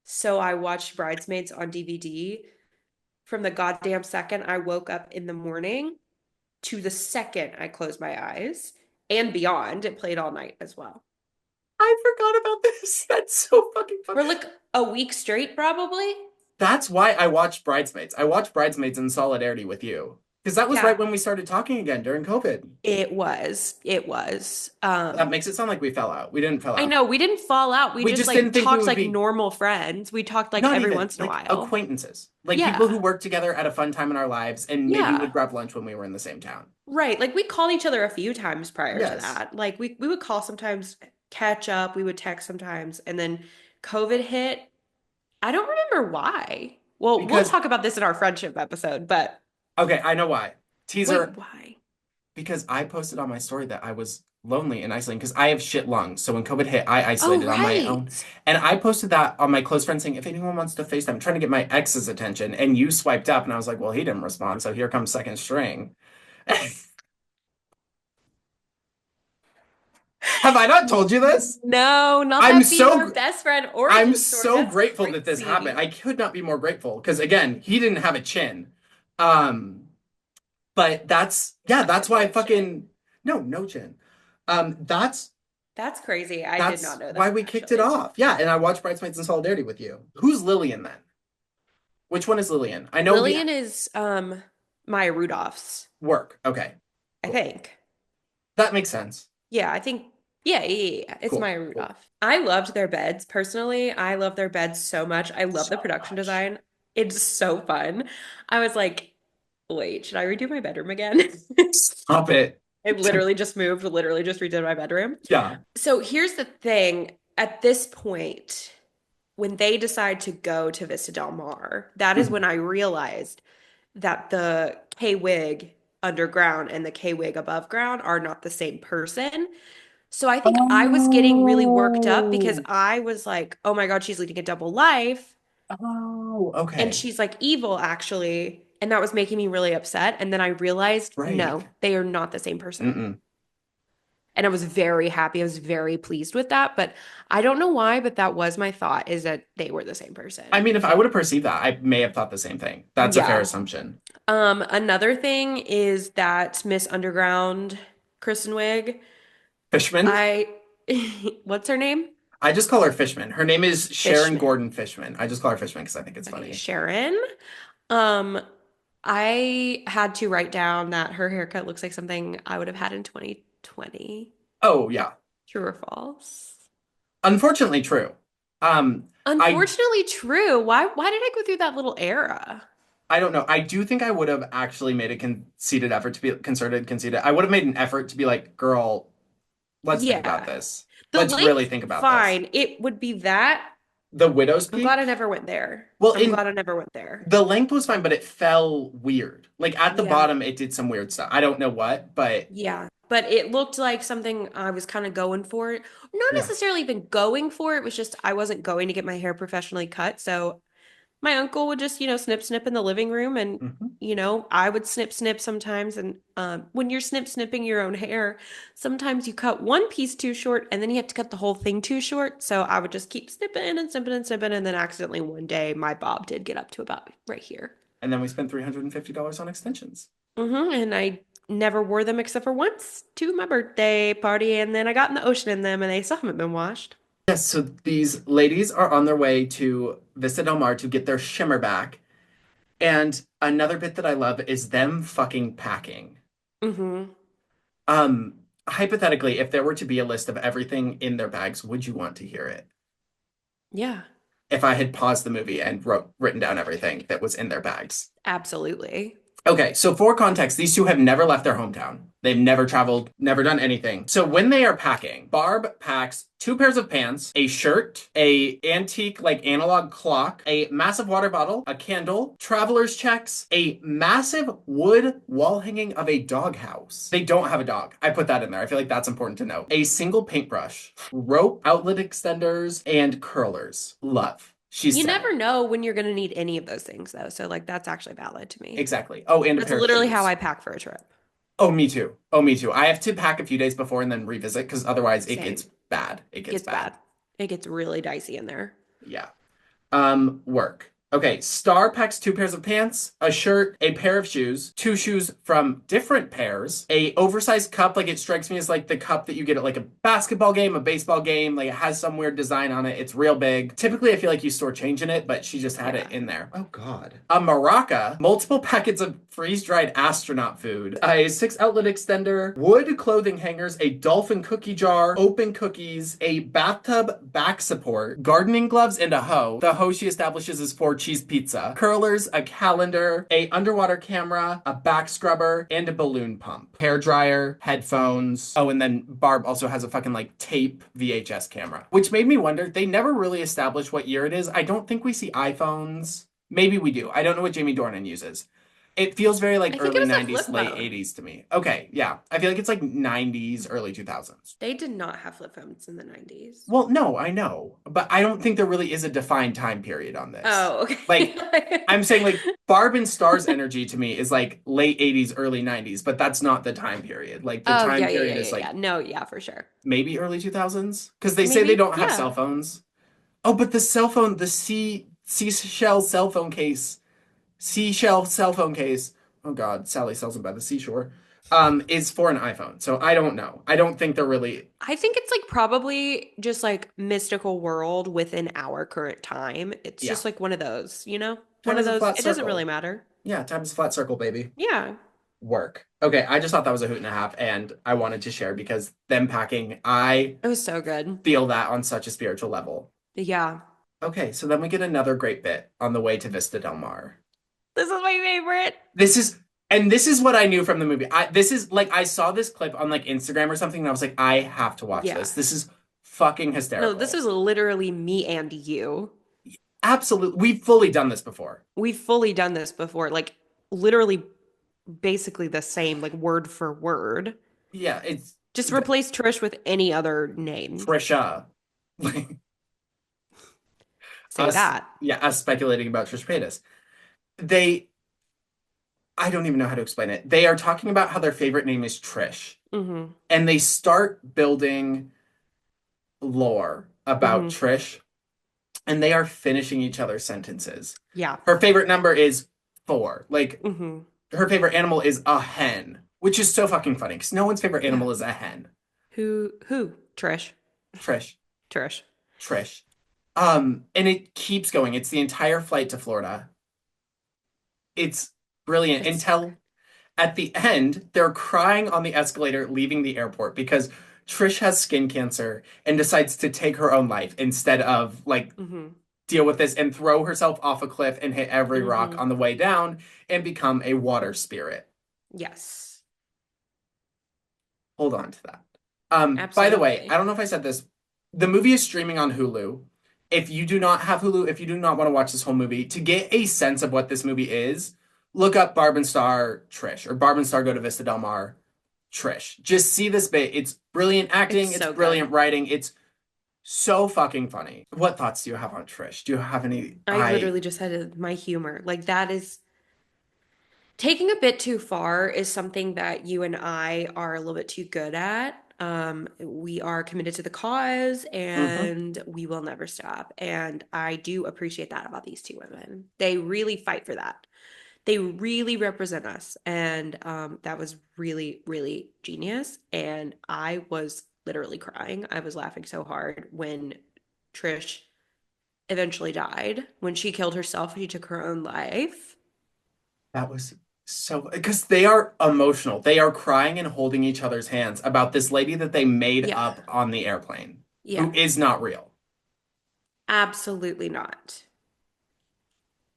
So I watched Bridesmaids on DVD from the goddamn second I woke up in the morning to the second I closed my eyes and beyond. It played all night as well. I forgot about this. That's so fucking fun. For like a week straight, probably. That's why I watched Bridesmaids. I watched Bridesmaids in solidarity with you. Because that was right Yeah, when we started talking again during COVID. it was. It was. That makes it sound like we fell out. We didn't fall I out. know we didn't fall out. We We just just didn't like think we talked would like be normal friends. We talked like not every even once in a like while. acquaintances, like people who Yeah. worked together at a fun time in our lives, and maybe would Yeah. grab lunch when we were in the same town. Right. Like we called each other a few times prior to Yes, that. Like we would call sometimes, catch up, we would text sometimes, and then COVID hit. I don't remember why. Well, we'll because talk about this in our friendship episode, but okay, I know why. wait, Teaser, why? because I posted on my story that I was lonely and isolating because I have shit lungs. So when COVID hit, I Oh, isolated on my own. right. And I posted that on my close friends saying, if anyone wants to FaceTime, I'm trying to get my ex's attention. And you swiped up and I was like, well, he didn't respond. So here comes second string. Have I not told you this? No, not I'm that being so our best friend I'm origin story. so That's grateful that this happened. crazy. I could not be more grateful because again, he didn't have a chin. Um, but that's yeah, I that's had why I no chin. fucking no chin. That's That's crazy. I did not That's know why that we kicked it actually. off. Yeah, and I watched Bridesmaids in Solidarity with you. Who's Lillian then? Which one is Lillian? I know the Lillian is Maya Rudolph's, work. Okay, I cool. think. That makes sense. Yeah, I think yeah. It's Cool, Maya cool. Rudolph. I loved their beds personally. I love their beds so much. I love the So production much. design. It's so fun. I was like, wait, should I redo my bedroom again? Stop it. I literally just moved, literally just redid my bedroom. Yeah. So here's the thing. At this point, when they decide to go to Vista Del Mar, that is when Mhm. I realized that the K-Wig underground and the K-Wig above ground are not the same person. So I think I was getting really worked up because Oh, I was like, oh my God, she's leading a double life. oh, And okay. she's like evil, actually. And that was making me really upset. And then I realized, Right. no, they are not the same person. Mm-mm. And I was very happy. I was very pleased with that. But I don't know why, but that was my thought is that they were the same I person. mean, if I would have perceived that, I may have thought the same thing. That's a fair Yeah. assumption. Another thing is that Miss Underground, Kristen Wiig, Fishman? I, what's her name? I just call her Fishman. Her name is Sharon Fishman. Gordon Fishman. I just call her Fishman because I think it's Okay, funny. Sharon. Um, I had to write down that her haircut looks like something I would have had in 2020. Oh, yeah. True or false? Unfortunately, true. I Unfortunately, true. Why did I go through that little era? I don't know. I do think I would have actually made a conceited effort to be concerted, conceited. I would have made an effort to be like, girl, let's think about Yeah. this. The Let's really length, think about this. fine. It would be that. The widow's I'm glad I peak. never went there. Well, I'm in glad I never went there. the length was fine, but it fell weird. Like at the Yeah. bottom, it did some weird stuff. I don't know what, but Yeah. But it looked like something I was kind of going for. Not yeah. necessarily even going for it. It was just I wasn't going to get my hair professionally cut. So my uncle would just, snip, snip in the living room. And, Mhm. I would snip, snip sometimes. And when you're snip, snipping your own hair, sometimes you cut one piece too short and then you have to cut the whole thing too short. So I would just keep snipping and snipping and snipping. And then accidentally one day my bob did get up to about right here. And then we spent $350 on extensions. And I never wore them except for once to my birthday party. And then I got in the ocean in them and they still haven't been washed. Yes, so these ladies are on their way to Vista Del Mar to get their shimmer back. And another bit that I love is them fucking packing. hmm Hypothetically, if there were to be a list of everything in their bags, would you want to hear it? Yeah, If I had paused the movie and written down everything that was in their bags. absolutely. Okay, so for context, these two have never left their hometown. They've never traveled, never done anything. So when they are packing, Barb packs two pairs of pants, a shirt, a antique like analog clock, a massive water bottle, a candle, traveler's checks, a massive wood wall hanging of a doghouse. They don't have a dog. I put that in there. I feel like that's important to know. A single paintbrush, rope, outlet extenders, and curlers. Love. She's You set never it. know when you're going to need any of those things, though. So, like, that's actually valid to me. Exactly. Oh, and a That's pair of literally how shoes. I pack for a trip. Oh, me too. Oh, me too. I have to pack a few days before and then revisit because otherwise it Same. gets bad. It It gets gets bad. bad. It gets really dicey in there. Yeah. Work. Okay, Star packs two pairs of pants, a shirt, a pair of shoes, two shoes from different pairs, a oversized cup, like it strikes me as like the cup that you get at like a basketball game, a baseball game, like it has some weird design on it. It's real big. Typically, I feel like you store change in it, but she just had it Yeah. in there. Oh God. A maraca, multiple packets of freeze-dried astronaut food, a six outlet extender, wood clothing hangers, a dolphin cookie jar, open cookies, a bathtub back support, gardening gloves, and a hoe. The hoe she establishes is for cheese pizza, curlers, a calendar, a underwater camera, a back scrubber, and a balloon pump. Hair dryer, headphones. Oh, and then Barb also has a fucking like tape VHS camera, which made me wonder. They never really established what year it is. I don't think we see iPhones. Maybe we do. I don't know what Jamie Dornan uses. It feels very like I think it early was a 90s, flip late phone. 80s to me. Okay, yeah. I feel like it's like 90s, early 2000s. They did not have flip phones in the 90s. Well, no, I know, but I don't think there really is a defined time period on this. Oh, Like, okay. I'm saying like Barb and Star's energy to me is like late 80s, early 90s, but that's not the time period. Like the Oh, time yeah, yeah, period yeah, is yeah, like yeah. No, yeah, for sure. maybe early 2000s because they say they Maybe, don't have cell yeah. phones. Oh, but the cell phone, the seashell cell phone case, seashell cell phone case. Oh God, Sally sells them by the seashore. Is for an iPhone. So I don't know. I don't think they're really I think it's like probably just like mystical world within our current time. It's yeah. just like one of those. Time One of is a those. flat It doesn't really circle. matter. Yeah, time is a flat circle, baby. Yeah. Work. Okay, I just thought that was a hoot and a half, and I wanted to share because them packing, I It was so good. feel that on such a spiritual level. Yeah. Okay, so then we get another great bit on the way to Vista Del Mar. This is my favorite. This is, and this is what I knew from the movie. This is like, I saw this clip on like Instagram or something, and I was like, I have to watch Yeah. this. This is fucking No, this hysterical. is literally me and you. Absolutely. We've fully done this before. We've fully done this before. Like literally basically the same, like word for word. Yeah, it's Just replace Trish with any other name. Trisha. Like Say that. us speculating about Trish Paytas. They, I don't even know how to explain it. They are talking about how their favorite name is Trish, Mm-hmm. and they start building lore about Mm-hmm. Trish, and they are finishing each other's sentences. Yeah. Her favorite number is 4. Like, Mm-hmm. her favorite animal is a hen, which is so fucking funny because no one's favorite Yeah. animal is a hen. Who? Trish. Trish, Trish. Trish. And it keeps going. It's the entire flight to Florida. It's brilliant It's so until at the end, they're crying on the escalator leaving the airport because Trish has skin cancer and decides to take her own life instead of like good. Mm-hmm. deal with this and throw herself off a cliff and hit every rock Mm-hmm. on the way down and become a water spirit. Yes. Hold on to that. By the way, I Absolutely. don't know if I said this. The movie is streaming on Hulu. If you do not have Hulu, if you do not want to watch this whole movie, to get a sense of what this movie is, look up Barb and Star Trish or Barb and Star Go to Vista Del Mar Trish. Just see this bit. It's brilliant It's acting, it's so good. brilliant writing, it's so fucking funny. What thoughts do you have on Trish? Do you have any? I literally just had my humor. Like that is taking a bit too far is something that you and I are a little bit too good at. We are committed to the cause Mhm. and we will never stop. And I do appreciate that about these two women. They really fight for that. They really represent us. And that was really, really genius. And I was literally crying. I was laughing so hard when Trish eventually died, when she killed herself, she took her own life. That was so because they are emotional. They are crying and holding each other's hands about this lady that they made Yeah. up on the airplane, Yeah. who is not real. Absolutely not.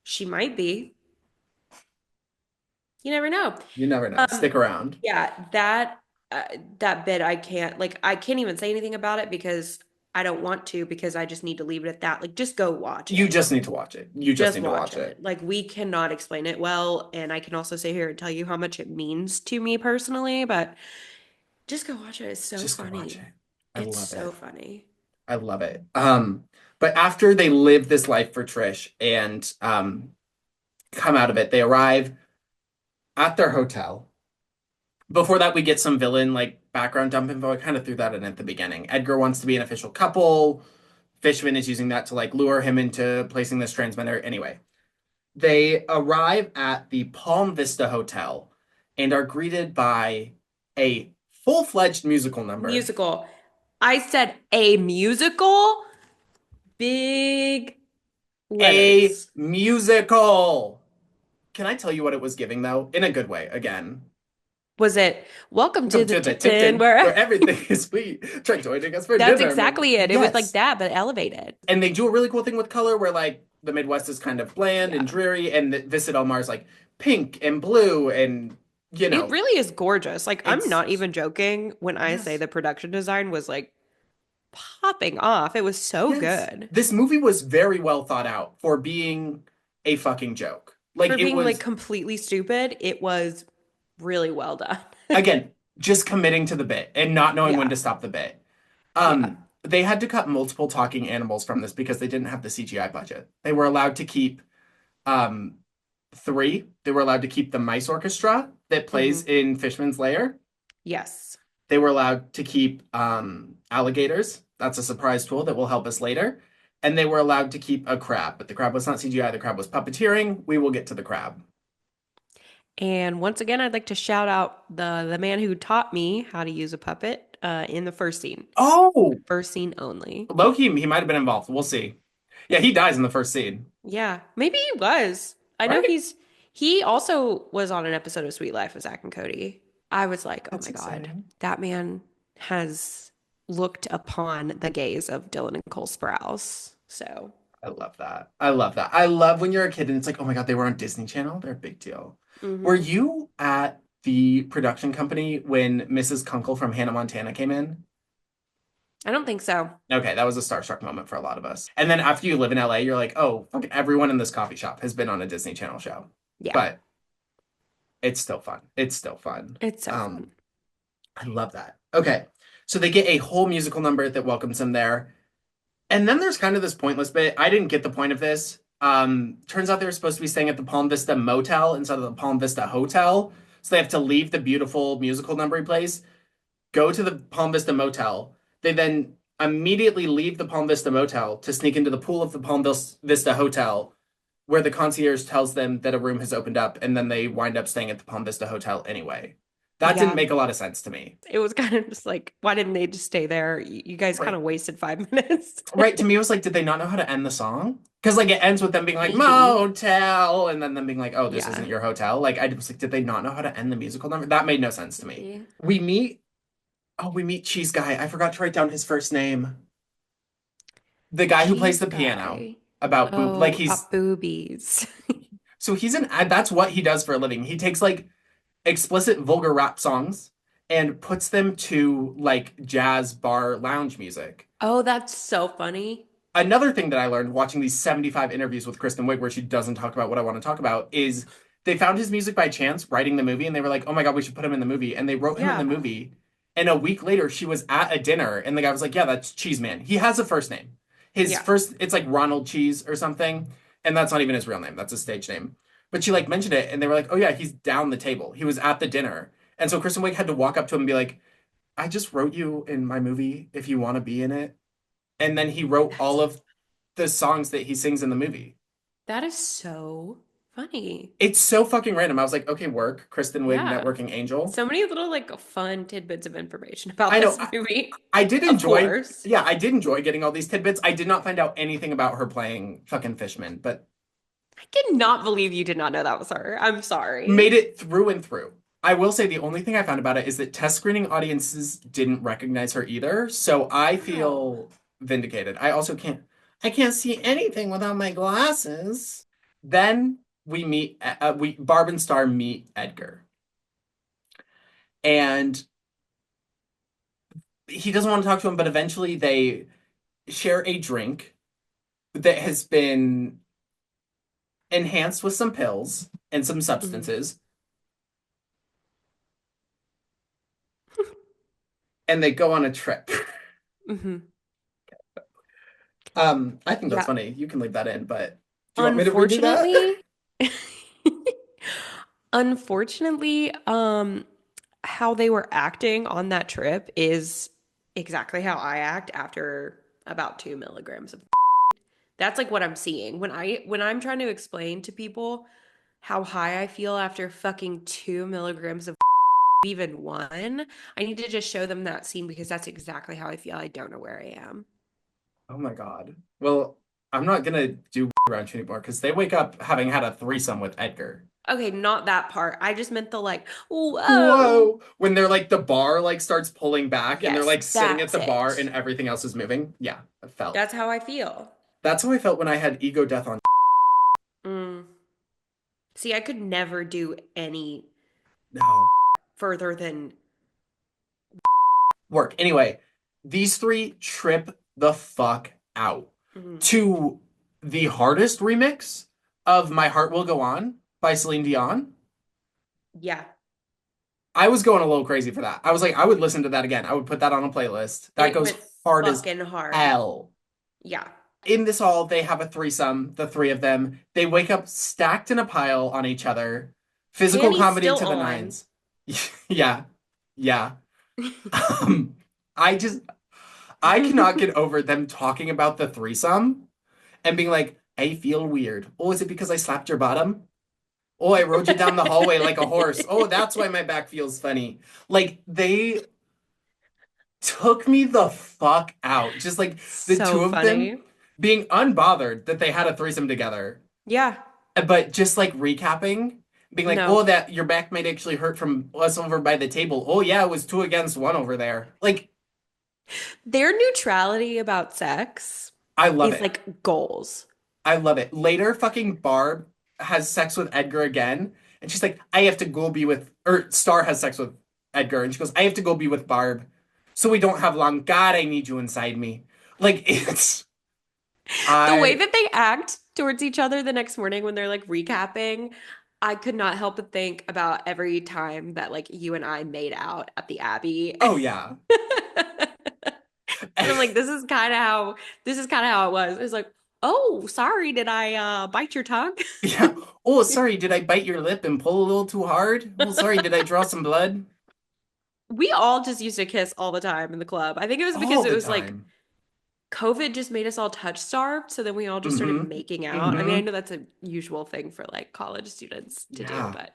She might be. You never know. You never know. Um, Stick around. yeah, uh, that bit I can't even say anything about it because I don't want to because I just need to leave it at that. Like just go watch You it. just need to watch it. You just Just need to watch watch it. it. Like we cannot explain it well, and I can also sit here and tell you how much it means to me personally, but just go watch it. It's so Just go watch funny. it. I It's love so it. funny. I love it. But after they live this life for Trish and come out of it, they arrive at their hotel. Before that, we get some villain like background dump info. I kind of threw that in at the beginning. Edgar wants to be an official couple. Fishman is using that to like lure him into placing this transmitter. Anyway, they arrive at the Palm Vista Hotel and are greeted by a full-fledged musical number. Musical. I said a musical, big A letters. musical. Can I tell you what it was giving though? In a good way, again. Was it Welcome to Welcome the to the Tipton Tipton, where where everything is sweet. Try joining us for that's dinner, maybe. exactly it. It was like Yes. that, but elevated. And they do a really cool thing with color where like the Midwest is kind of bland and Yeah. dreary, and the Vista Del Mar is like pink and blue, and you It know, really is gorgeous. Like I'm it's not even joking when I say yes, the production design was like popping off. It was so yes. good. This movie was very well thought out for being a fucking joke. Like For it being like was completely stupid, it was really well done. again, just committing to the bit and not knowing when Yeah. to stop the bit. Yeah. They had to cut multiple talking animals from this because they didn't have the CGI budget. They were allowed to keep um 3. They were allowed to keep the mice orchestra that plays Hmm. in Fishman's Lair. Yes. They were allowed to keep alligators. That's a surprise tool that will help us later. And they were allowed to keep a crab, but the crab was not CGI. The crab was puppeteering. We will get to the crab. And once again, I'd like to shout out the man who taught me how to use a puppet in the first scene. Oh, First scene only. Loki, he might have been involved. We'll see. Yeah, he dies in the first scene, Yeah, maybe he was. I know right? he also was on an episode of Sweet Life with Zach and Cody. I was like, oh That's my God, exciting. that man has looked upon the gaze of Dylan and Cole Sprouse. So, I love that. I love that. I love when you're a kid and it's like, oh my God, they were on Disney Channel. They're a big deal. Were hmm. you at the production company when Mrs. Kunkel from Hannah Montana came in? I don't think so. Okay, that was a starstruck moment for a lot of us. And then after you live in LA, you're like, oh, fucking everyone in this coffee shop has been on a Disney Channel show. Yeah. But It's still fun. It's still fun. It's so Um, fun. I love that. Okay. So they get a whole musical number that welcomes them there. And then there's kind of this pointless bit. I didn't get the point of this. Turns out they were supposed to be staying at the Palm Vista Motel instead of the Palm Vista Hotel. So they have to leave the beautiful musical number place, go to the Palm Vista Motel. They then immediately leave the Palm Vista Motel to sneak into the pool of the Vista Hotel, where the concierge tells them that a room has opened up, and then they wind up staying at the Palm Vista Hotel anyway. That didn't Yeah. make a lot of sense to me. It was kind of just like, why didn't they just stay there? You guys kind Right. of wasted 5 minutes. Right. To me, it was like, did they not know how to end the song? Because like it ends with them being like Maybe. motel, and then them being like, oh, this isn't Yeah. your hotel. Like I was like, did they not know how to end the musical number? That made no sense to me. Maybe. We meet. Oh, we meet Cheese Guy. I forgot to write down his first name. The guy who plays Cheese the piano guy. about boob. Like Oh, he's boobies. so he's an that's what he does for a living. He takes like explicit vulgar rap songs and puts them to like jazz bar lounge music. Oh, that's so funny. Another thing that I learned watching these 75 interviews with Kristen Wiig where she doesn't talk about what I want to talk about is they found his music by chance writing the movie and they were like, "Oh my God, we should put him in the movie." And they wrote him in the Yeah. movie. And a week later, she was at a dinner and the guy was like, "Yeah, that's Cheese Man." He has a first name. His Yeah. first, it's like Ronald Cheese or something. And that's not even his real name. That's a stage name. But she like mentioned it and they were like, "Oh yeah, he's down the table. He was at the dinner." And so Kristen Wiig had to walk up to him and be like, "I just wrote you in my movie if you want to be in it." And then he wrote all That's of the songs that he sings in the movie. that is so funny. It's so fucking random. I was like, okay, work, Kristen Wiig, Yeah. networking angel. So many little like fun tidbits of information about I know. this movie. I did Of enjoy, course. yeah, I did enjoy getting all these tidbits. I did not find out anything about her playing fucking Fishman, but I cannot believe you did not know that was her. I'm sorry. made it through and through. I will say the only thing I found about it is that test screening audiences didn't recognize her either. So I Wow. feel vindicated. I can't see anything without my glasses. Then we meet, Barb and Star meet Edgar. And he doesn't want to talk to him, but eventually they share a drink that has been enhanced with some pills and some Mhm. substances, and they go on a trip. Mhm. I think that's Yeah. funny. You can leave that in, but do you want me to redo that? Unfortunately, unfortunately, how they were acting on that trip is exactly how I act after about 2 milligrams of. That's like what I'm seeing when I'm trying to explain to people how high I feel after fucking 2 milligrams of even one. I need to just show them that scene because that's exactly how I feel. I don't know where I am. Oh my God. Well, I'm not gonna do around you anymore because they wake up having had a threesome with Edgar. Okay, not that part. I just meant the like, whoa. Whoa! When they're like the bar like starts pulling back and they're Yes, like sitting at that's the bar and it. everything else is moving. Yeah, I felt. That's how I feel. That's how I felt when I had ego death on Mm. See, I could never do any no further than. work. Anyway, these three trip the fuck out Mm. to the hardest remix of My Heart Will Go On by Celine Dion. Yeah, I was going a little crazy for that. I was like, I would listen to that again. I would put that on a playlist. That it goes went hard as fucking hard. hell. Yeah. In this all, they have a threesome, the three of them. They wake up stacked in a pile on each other. Physical Panties comedy still to the on. nines. Yeah. Yeah. Um, I just I cannot get over them talking about the threesome and being like, I feel weird. Oh, is it because I slapped your bottom? Oh, I rode you down the hallway like a horse. Oh, that's why my back feels funny. Like they took me the fuck out. Just like the So two of them funny. being unbothered that they had a threesome together, Yeah. but just like recapping, being like, No. oh, that your back might actually hurt from us over by the table. Oh, yeah, it was two against one over there. Like, Their neutrality about sex I love is it. like goals. I love it. Later, fucking Barb has sex with Edgar again, and she's like, I have to go be with, or Star has sex with Edgar, and she goes, I have to go be with Barb, so we don't have long. God, I need you inside me. Like, it's, The way I, that they act towards each other the next morning when they're like recapping, I could not help but think about every time that like you and I made out at the Abbey. Oh yeah. And I'm like, this is kind of how it was. It's like, oh, sorry, did I bite your tongue? Yeah. Oh, sorry, did I bite your lip and pull a little too hard? Oh, sorry, did I draw some blood? We all just used to kiss all the time in the club. I think it was because All it the was like time. COVID just made us all touch starved, so then we all just started Mm-hmm. making out. I mean, I Mm-hmm. know that's a usual thing for like college students to do, Yeah. but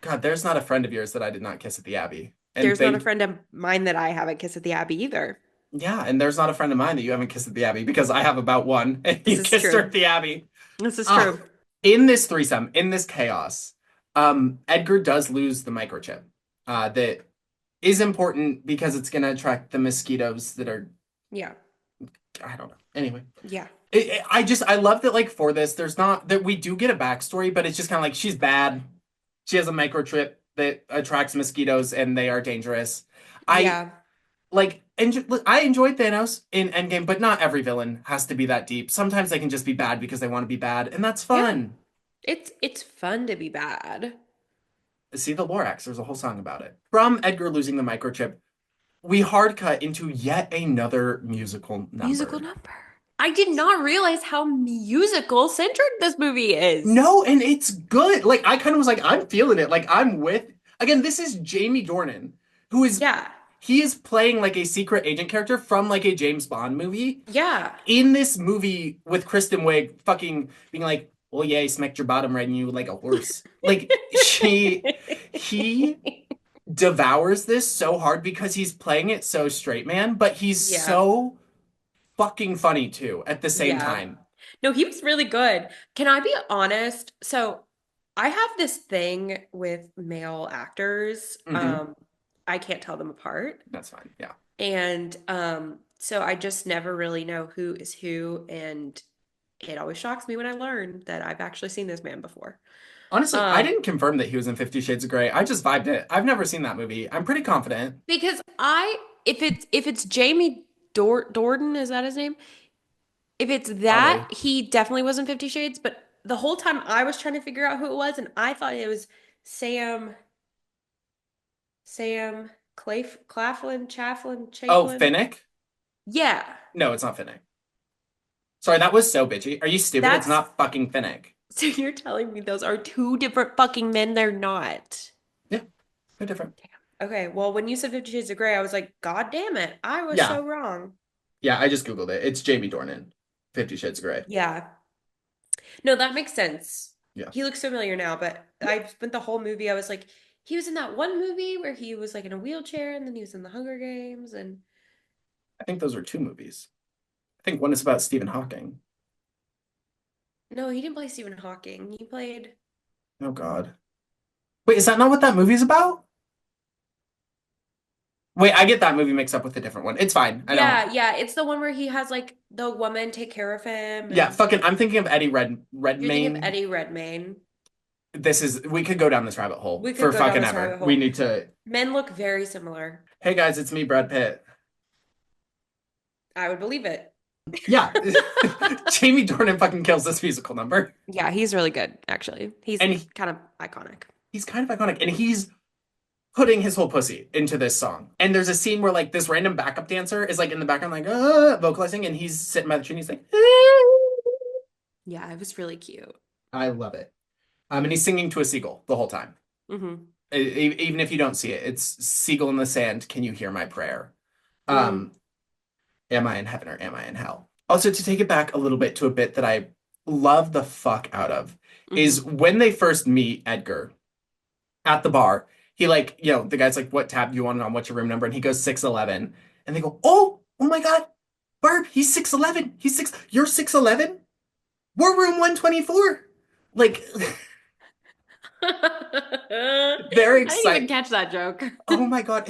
God, there's not a friend of yours that I did not kiss at the Abbey. And there's not a thank friend of mine that I haven't kissed at the Abbey either. Yeah, and there's not a friend of mine that you haven't kissed at the Abbey because I have about one and This you is kissed her true. at the Abbey. This is Uh, true. in this threesome, in this chaos, Edgar does lose the microchip. That is important because it's gonna attract the mosquitoes that are Yeah. I don't know. Anyway. Yeah. I love that like for this, there's not that we do get a backstory, but it's just kind of like she's bad. She has a microchip that attracts mosquitoes and they are dangerous. I Yeah. I enjoyed Thanos in Endgame, but not every villain has to be that deep. Sometimes they can just be bad because they want to be bad, and that's Yeah. fun. It's fun to be bad. See the Lorax, there's a whole song about it. From Edgar losing the microchip, we hard cut into yet another musical Musical number. number. I did not realize how musical centric this movie is. No, and it's good. Like I kind of was like, I'm feeling it. Like I'm with again, this is Jamie Dornan, who is Yeah. he is playing like a secret agent character from like a James Bond movie Yeah. in this movie with Kristen Wiig fucking being like, oh yeah, he smacked your bottom right in you like a horse. Like he devours this so hard because he's playing it so straight man, but he's Yeah. so fucking funny too at the same Yeah. time. No, he was really good. Can I be honest? So I have this thing with male actors. Hmm. I can't tell them apart. That's fine. Yeah. And so I just never really know who is who. And it always shocks me when I learn that I've actually seen this man before. Honestly, I Um, didn't confirm that he was in 50 Shades of Grey. I just vibed it. I've never seen that movie. I'm pretty confident. because if it's Jamie Dornan, is that his name? If it's that, Probably. he definitely wasn't 50 Shades, but the whole time I was trying to figure out who it was, and I thought it was Sam Sam Claflin, Chafflin, Oh, Chaflin. Finnick? Yeah. No, it's not Finnick. Sorry, that was so bitchy. Are you stupid? It's That's not fucking Finnick. so you're telling me those are two different fucking men? They're not. Yeah, they're different. Okay, well, when you said 50 Shades of Grey, I was like, God damn it, I was Yeah, so wrong. yeah, I just Googled it. It's Jamie Dornan. 50 Shades of Grey. Yeah. No, that makes sense. Yeah. He looks familiar now, but I spent the whole movie, I was like, he was in that one movie where he was like in a wheelchair and then he was in the Hunger Games and I think those are two movies. I think one is about Stephen Hawking. no, he didn't play Stephen Hawking. He played Oh, God. Wait, is that not what that movie's about? Wait, I get that movie mixed up with a different one. It's fine. I don't. yeah, yeah, it's the one where he has like the woman take care of him Yeah, and fucking. I'm thinking of Eddie you're thinking of Redmayne. Eddie Redmayne. We could go down this rabbit hole We could for go down fucking this ever. rabbit We hole. need to. Men look very similar. Hey guys, it's me, Brad Pitt. I would believe it. Yeah, Jamie Dornan fucking kills this musical number, Yeah, he's really good, actually. He's and kind of iconic. he's kind of iconic, and he's putting his whole pussy into this song. And there's a scene where like this random backup dancer is like in the background, like vocalizing, and he's sitting by the tree, and he's like, Yeah, it was really cute. I love it. And he's singing to a seagull the whole time. Hmm. Even if you don't see it, it's seagull in the sand. Can you hear my prayer? Mm. Um, am I in heaven or am I in hell? Also, to take it back a little bit to a bit that I love the fuck out of is Hmm. when they first meet Edgar at the bar. He like, the guy's like, "What tab do you want on? What's your room number?" And he goes 611, and they go, "Oh my God, Barb, he's 6'11. You're 6'11. We're room 124." Like I they're didn't even excited. catch that joke. Oh my God,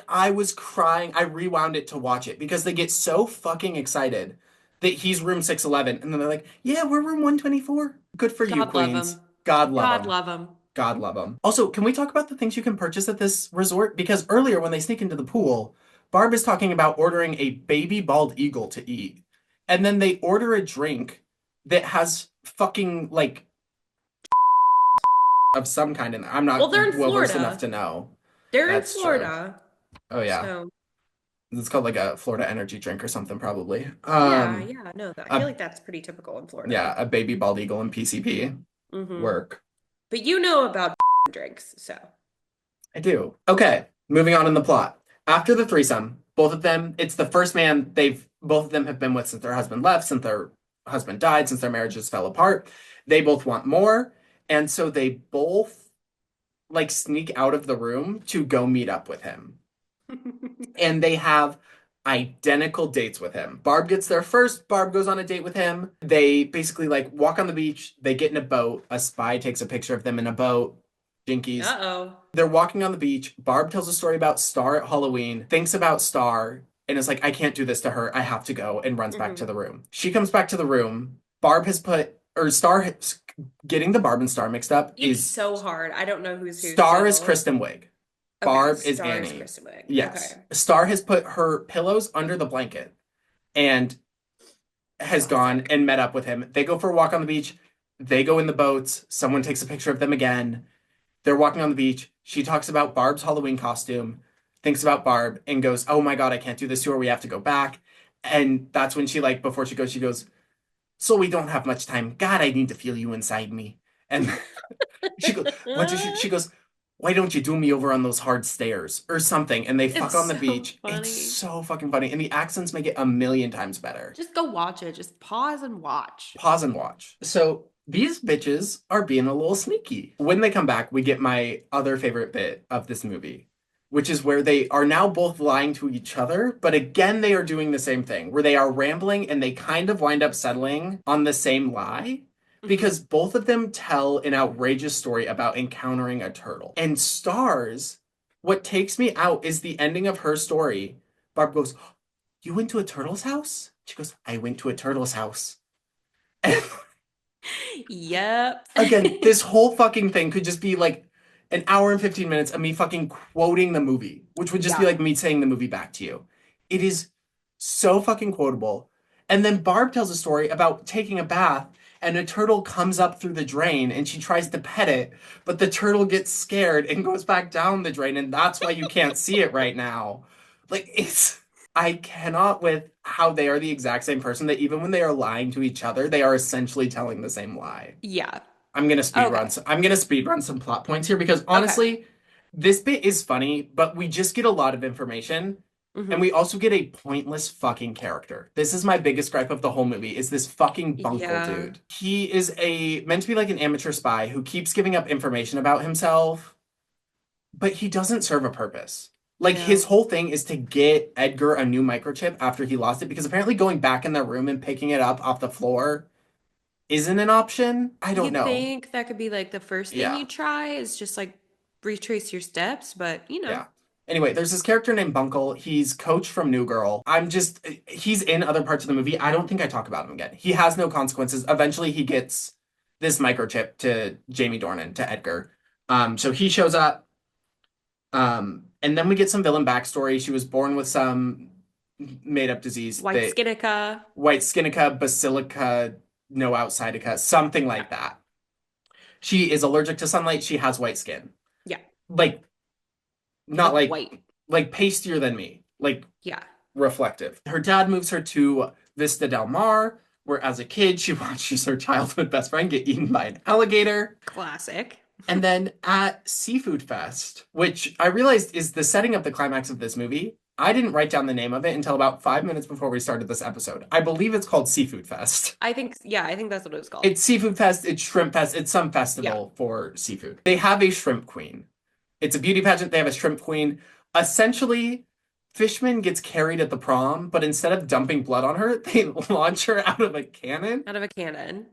I was crying. I rewound it to watch it because they get so fucking excited that he's room 611 and then they're like, "Yeah, we're room 124." Good for you, God love Queens. him. God love God them. love him. God love them. Also, can we talk about the things you can purchase at this resort? Because earlier when they sneak into the pool, Barb is talking about ordering a baby bald eagle to eat. And then they order a drink that has fucking like of some kind, and I'm Well, not they're in well versed enough Florida. to know. They're in That's true. Florida. Oh yeah, So, it's called like a Florida energy drink or something probably. yeah, yeah, no, I feel A like that's pretty typical in yeah, Florida. a baby bald eagle and PCP Hmm. work. But you know about drinks, so. I do. Okay, moving on in the plot. After the threesome, both of them, it's the first man they've both of them have been with since their husband left, since their husband died, since their marriages fell apart. They both want more, and so they both like sneak out of the room to go meet up with him. And they have identical dates with him. Barb gets there first. Barb goes on a date with him. They basically like walk on the beach. They get in a boat. A spy takes a picture of them in a boat. Jinkies. Uh-oh. They're walking on the beach. Barb tells a story about Star at Halloween, thinks about Star, and is like, I can't do this to her. I have to go, and runs back to Hmm. the room. She comes back to the room. Barb has put, or Star, getting the Barb and Star mixed up It's is so hard. I don't know who's who Star is still. Kristen Wiig. Okay, Barb is Star is Annie. Kristen Wiig. Yes. Okay. Star has put her pillows under the blanket and has gone Classic. and met up with him. They go for a walk on the beach. They go in the boats. Someone takes a picture of them again. They're walking on the beach. She talks about Barb's Halloween costume, thinks about Barb, and goes, "Oh my God, I can't do this to her. We have to go back." And that's when she, like, before she goes, "So we don't have much time. God, I need to feel you inside me." And she goes, "What does she goes, why don't you do me over on those hard stairs or something?" And they fuck It's on the so beach. It's funny. so fucking funny. And the accents make it a million times better. Just go watch it. Just pause and watch. Pause and watch. So these bitches are being a little sneaky. When they come back, we get my other favorite bit of this movie, which is where they are now both lying to each other, but again, they are doing the same thing, where they are rambling and they kind of wind up settling on the same lie. Hmm. Because both of them tell an outrageous story about encountering a turtle. And Stars, what takes me out is the ending of her story. Barb goes, "You went to a turtle's house?" She goes, "I went to a turtle's house." Yep. Again, this whole fucking thing could just be like an hour and 15 minutes of me fucking quoting the movie, which would just be Yeah. like me saying the movie back to you. It is so fucking quotable. And then Barb tells a story about taking a bath and a turtle comes up through the drain and she tries to pet it, but the turtle gets scared and goes back down the drain, and that's why you can't see it right now. Like, it's. I cannot with how they are the exact same person that even when they are lying to each other, they are essentially telling the same lie. Yeah. I'm Okay. gonna speed run some plot points here because Okay. honestly, this bit is funny, but we just get a lot of information and Hmm. we also get a pointless fucking character. This is my biggest gripe of the whole movie is this fucking bunkle Yeah. dude. He is a meant to be like an amateur spy who keeps giving up information about himself, but he doesn't serve a purpose. Like his No. whole thing is to get Edgar a new microchip after he lost it because apparently going back in their room and picking it up off the floor isn't an option. I You don't know. think that could be like the first thing Yeah. you try is just like retrace your steps, but you know. Yeah. Anyway, there's this character named Bunkle. He's Coach from New Girl. He's in other parts of the movie. I don't think I talk about him again. He has no consequences. Eventually, he gets this microchip to Jamie Dornan, to Edgar. So he shows up. And then we get some villain backstory. She was born with some made up disease White that Skinica. white skinica, basilica, no outsidica, something Yeah. like that. She is allergic to sunlight. She has white skin. Yeah. Like, not Like like white. pastier than me. Like Yeah. reflective. Her dad moves her to Vista Del Mar, where as a kid she watches her childhood best friend get eaten by an alligator. Classic. And then at Seafood Fest, which I realized is the setting of the climax of this movie, I didn't write down the name of it until about 5 minutes before we started this episode. I believe it's called Seafood Fest. I think, yeah, I think that's what it was called. It's Seafood Fest, it's Shrimp Fest, it's some Yeah. festival for seafood. They have a shrimp queen. It's a beauty pageant, they have a shrimp queen. Essentially, Fishman gets carried at the prom, but instead of dumping blood on her, they launch her out of a cannon Out of a cannon.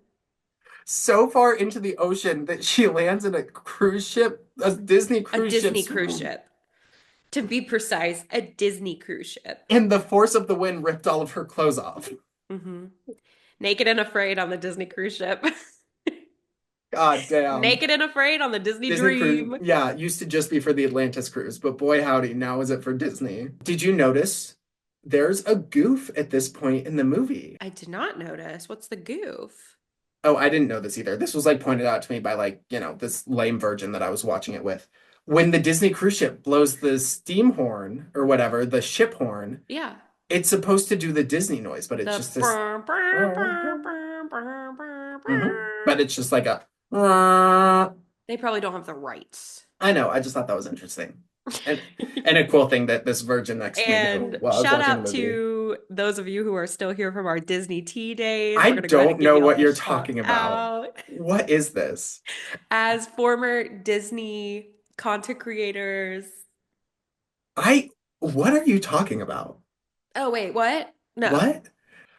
so far into the ocean that she lands in a cruise ship, a Disney A cruise ship Disney cruise swoon. ship. To be precise, a Disney cruise ship. And the force of the wind ripped all of her clothes off. Hmm. Naked and Afraid on the Disney cruise ship. God damn. Naked and Afraid on the Disney Disney cruise, Dream. yeah, used to just be for the Atlantis cruise, but boy howdy, now is it for Disney. Did you notice there's a goof at this point in the movie? I did not notice. What's the goof? Oh, I didn't know this either. This was like pointed out to me by like, this lame virgin that I was watching it with. When the Disney cruise ship blows the steam horn or whatever, the ship horn, Yeah. it's supposed to do the Disney noise, but it's The just this. brr, brr, brr, brr, brr, brr, But brr. it's just like a. I They probably don't have the rights. know. I just thought that was interesting, and and a cool thing that this virgin next to me knew And while I was shout watching the out movie. to those of you who are still here from our Disney tea days. I We're gonna go ahead and don't give know what y'all a you're shout talking about. out. What is this? As former Disney content creators. I. What are you talking about? Oh, wait, what? No. What?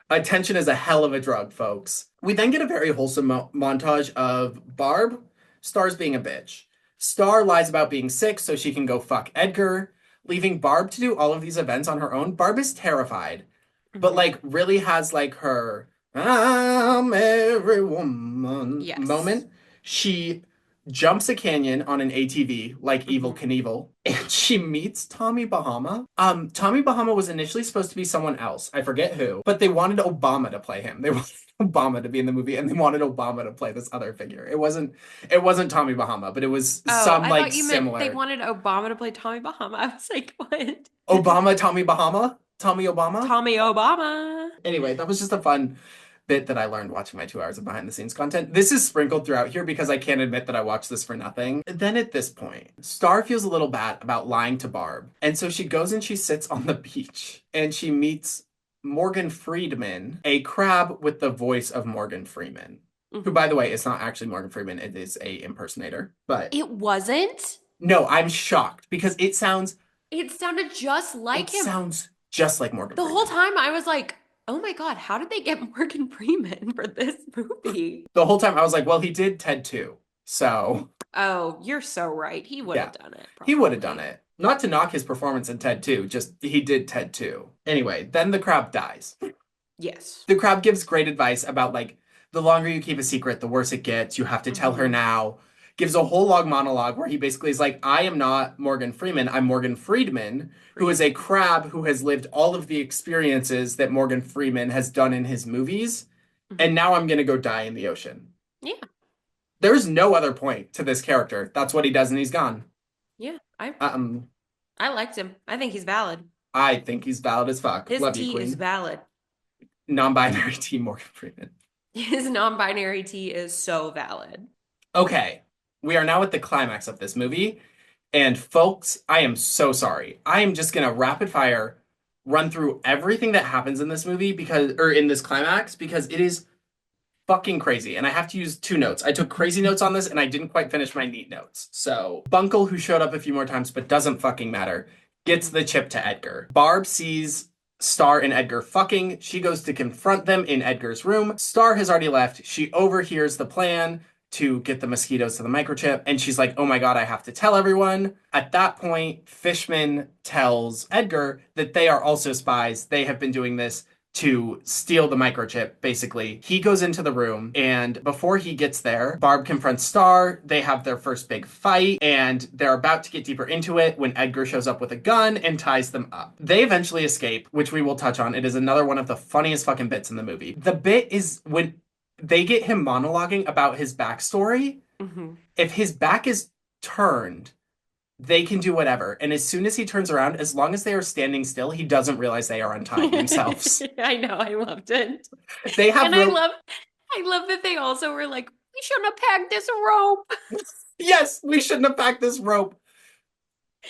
Attention is a hell of a drug, folks. We then get a very wholesome montage of Barb, Star's being a bitch. Star lies about being sick so she can go fuck Edgar, leaving Barb to do all of these events on her own. Barb is terrified, but Mhm. like really has like her I'm every woman Yes. moment. She jumps a canyon on an ATV like Evil Mhm. Knievel, and she meets Tommy Bahama. Tommy Bahama was initially supposed to be someone else. I forget who, but they wanted Obama to play him. They wanted Obama to be in the movie, and they wanted Obama to play this other figure. It wasn't Tommy Bahama, but it was Oh, some I like thought you meant they similar. wanted Obama to play Tommy Bahama. I was like, what? Obama, Tommy Bahama, Tommy Obama. Tommy Obama. Anyway, that was just a fun bit that I learned watching my 2 hours of behind the scenes content. This is sprinkled throughout here because I can't admit that I watched this for nothing. Then at this point, Star feels a little bad about lying to Barb. And so she goes and she sits on the beach and she meets Morgan Freeman, a crab with the voice of Morgan Freeman, who, Mhm. by the way, is not actually Morgan Freeman. It is a impersonator. But It wasn't. no, I'm shocked because It sounded just it like him. sounds just like Morgan The whole Freeman. time I was like, oh my God, how did they get Morgan Freeman for this movie? The whole time I was like, well, he did Ted too. So Oh, you're so right. He would yeah, have done it, he would have done probably. it. Not to knock his performance in Ted 2, just he did Ted 2. Anyway, then the crab dies. Yes. The crab gives great advice about like the longer you keep a secret, the worse it gets. You have to tell her Hmm. now. Gives a whole long monologue where he basically is like, I am not Morgan Freeman. I'm Morgan Friedman, who is a Freeman. crab who has lived all of the experiences that Morgan Freeman has done in his movies. And Hmm. now I'm going to go die in the ocean. Yeah. There's no other point to this character. That's what he does and he's gone. Yeah. Um, I liked him. I think he's valid. I think he's valid as fuck. His Love you, tea is Queen. valid. Non-binary Team Morgan Freeman. His non-binary tea is so valid. Okay, we are now at the climax of this movie, and folks, I am so sorry. I am just gonna rapid fire run through everything that happens in this movie or in this climax because it is fucking crazy. And I have to use 2 notes. I took crazy notes on this and I didn't quite finish my neat notes. So, Bunkle, who showed up a few more times but doesn't fucking matter, gets Mhm. the chip to Edgar. Barb sees Star and Edgar fucking. She goes to confront them in Edgar's room. Star has already left. She overhears the plan to get the mosquitoes to the microchip. And she's like, oh my God, I have to tell everyone. At that point, Fishman tells Edgar that they are also spies. They have been doing this to steal the microchip, basically. He goes into the room, and before he gets there, Barb confronts Star. They have their first big fight, and they're about to get deeper into it when Edgar shows up with a gun and ties them up. They eventually escape, which we will touch on. It is another one of the funniest fucking bits in the movie. The bit is when they get him monologuing about his backstory. Mhm. If his back is turned, they can do whatever. And as soon as he turns around, as long as they are standing still, he doesn't realize they are untying themselves. I know, I loved it. They have And rope. I love that they also were like, we shouldn't have packed this rope. Yes, we shouldn't have packed this rope.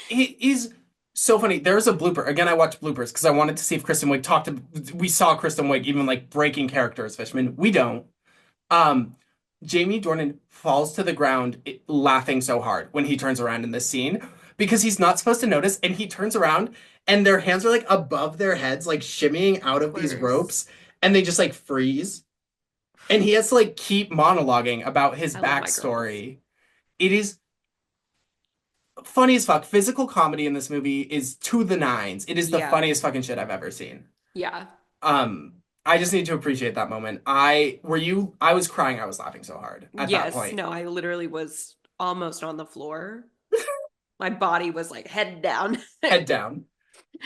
He's so funny. There's a blooper. Again, I watched bloopers because I wanted to see if Kristen Wiig talked to. We saw Kristen Wiig even like breaking character as Fishman. We don't. Um, Jamie Dornan falls to the ground laughing so hard when he turns around in this scene because he's not supposed to notice, and he turns around and their hands are like above their heads, like shimmying out Of of these course. ropes, and they just like freeze. And he has to like keep monologuing about his I love my girls. backstory. It is funny as fuck. Physical comedy in this movie is to the nines. It is the Yeah. funniest fucking shit I've ever seen. Yeah. Um, I just need to appreciate that moment. I was crying, I was laughing so hard at that Yes. point. No, I literally was almost on the floor. My body was like head down. Head down.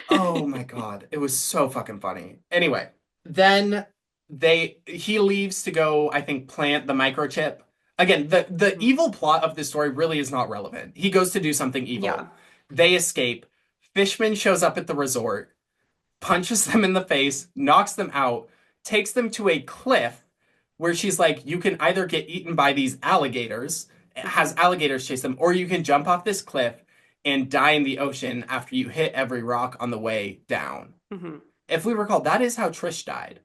Oh my God. It was so fucking funny. Anyway, then He leaves to go, I think, plant the microchip. Again, the Mhm. evil plot of this story really is not relevant. He goes to do something evil. Yeah. They escape. Fishman shows up at the resort, punches them in the face, knocks them out, takes them to a cliff where she's like, you can either get eaten by these alligators, has Hmm. alligators chase them, or you can jump off this cliff and die in the ocean after you hit every rock on the way down. Hmm. If we recall, that is how Trish died.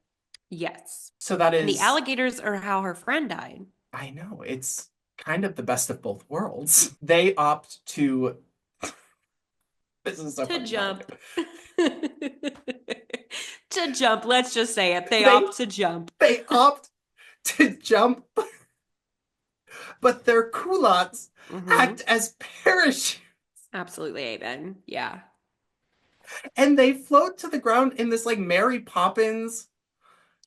Yes. So that And the is, alligators are how her friend died. I know, it's kind of the best of both worlds. They opt to, this is so To fucking funny. jump. To jump. Let's just say it. They They opt to jump. they opt to jump, but their culottes Hmm. act as parachutes Absolutely, Aiden. Yeah. and they float to the ground in this like Mary Poppins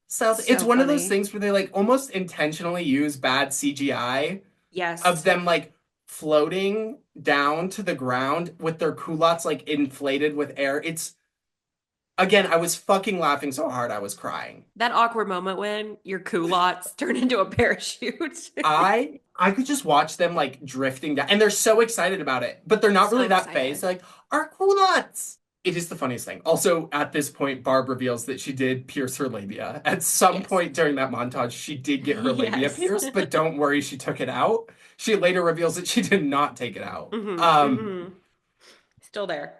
style. It's So one of those funny. things where they like almost intentionally use bad CGI of Yes. them like floating down to the ground with their culottes like inflated with air. It's again, I was fucking laughing so hard I was crying. That awkward moment when your culottes turn into a parachute. I could just watch them like drifting down, and they're so excited about it, but they're not really So that phased. excited. They're like, our culottes. It is the funniest thing. Also, at this point, Barb reveals that she did pierce her labia. At some Yes. point during that montage, she did get her labia Yes. pierced, but don't worry, she took it out. She later reveals that she did not take it out. Hmm. Hmm. Still there.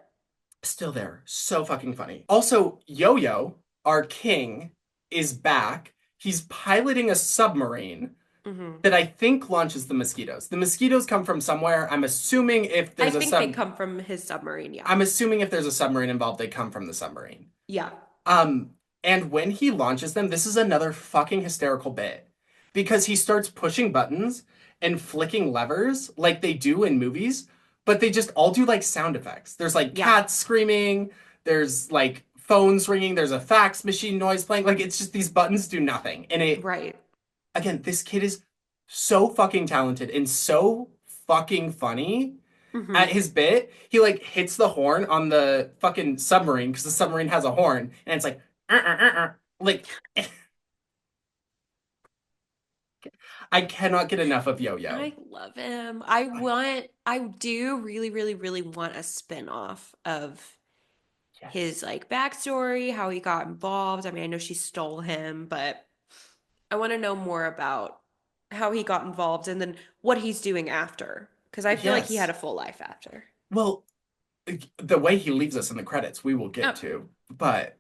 Still there. So fucking funny. Also, Yo-Yo, our king, is back. He's piloting a submarine Hmm. that I think launches the mosquitoes. The mosquitoes come from somewhere. I think they come from his submarine. Yeah. I'm assuming if there's a submarine involved, they come from the submarine. Yeah. Um, and when he launches them, this is another fucking hysterical bit because he starts pushing buttons and flicking levers like they do in movies, but they just all do like sound effects. There's like Yeah. cats screaming, there's like phones ringing, there's a fax machine noise playing. Like it's just these buttons do nothing. And it Right. again, this kid is so fucking talented and so fucking funny at Hmm. his bit. He like hits the horn on the fucking submarine because the submarine has a horn, and it's like, like I cannot get enough of Yo-Yo. I love him. I do really, really, really want a spin-off of his Yes. like backstory, how he got involved. I mean, I know she stole him, but I want to know more about how he got involved and then what he's doing after. Because I feel like he had Yes. a full life after. Well, the way he leaves us in the credits, we will get Oh, to. But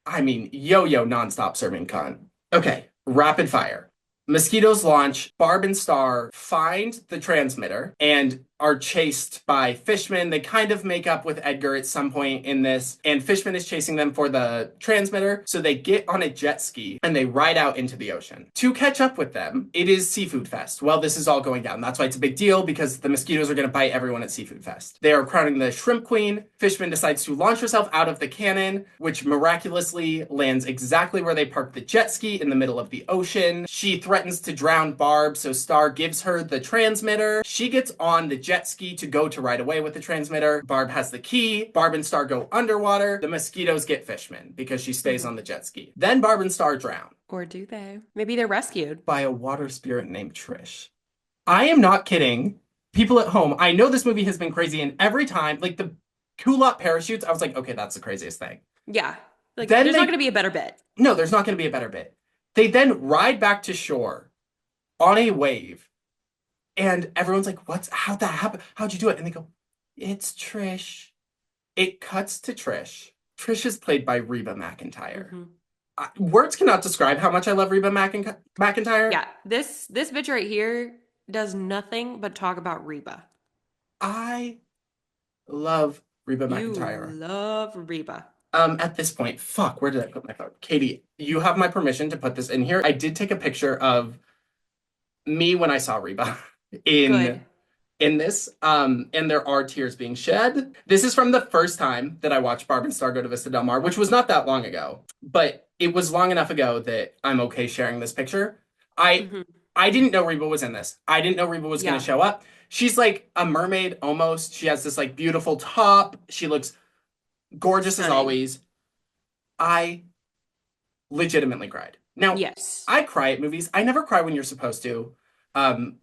I mean, Yo-Yo nonstop serving cunt. Okay, rapid fire. Mosquitoes launch. Barb and Star find the transmitter and are chased by Fishman. They kind of make up with Edgar at some point in this, and Fishman is chasing them for the transmitter. So they get on a jet ski and they ride out into the ocean. To catch up with them, it is Seafood Fest. Well, this is all going down. That's why it's a big deal because the mosquitoes are going to bite everyone at Seafood Fest. They are crowning the Shrimp Queen. Fishman decides to launch herself out of the cannon, which miraculously lands exactly where they parked the jet ski in the middle of the ocean. She threatens to drown Barb, so Star gives her the transmitter. She gets on the jet ski to go to ride away with the transmitter. Barb has the key. Barb and Star go underwater. The mosquitoes get Fishman because she stays mhm. on the jet ski. Then Barb and Star drown Or do they? Maybe they're rescued. by a water spirit named Trish. I am not kidding. People at home, I know this movie has been crazy, and every time, like the culotte parachutes, I was like, okay, that's the craziest thing. Yeah. Like, Then there's not going they, to be a better bit. no, there's not going to be a better bit. They then ride back to shore on a wave, and everyone's like, how'd that happen? How'd you do it? And they go, it's Trish. It cuts to Trish. Trish is played by Reba McEntire. Hmm. Words cannot describe how much I love Reba McEntire. Yeah. This bitch right here does nothing but talk about Reba. I love Reba You McEntire. love Reba. At this point, fuck, where did I put my phone? Katie, you have my permission to put this in here. I did take a picture of me when I saw Reba in Good. in this. And there are tears being shed. This is from the first time that I watched Barb and Star go to Vista Del Mar, which was not that long ago, but it was long enough ago that I'm okay sharing this picture. I Hmm. I didn't know Reba was in this. I didn't know Reba was gonna Yeah. show up. She's like a mermaid almost. She has this like beautiful top. She looks gorgeous as Stunning. always. I legitimately cried. Now, Yes. I cry at movies. I never cry when you're supposed to. Um,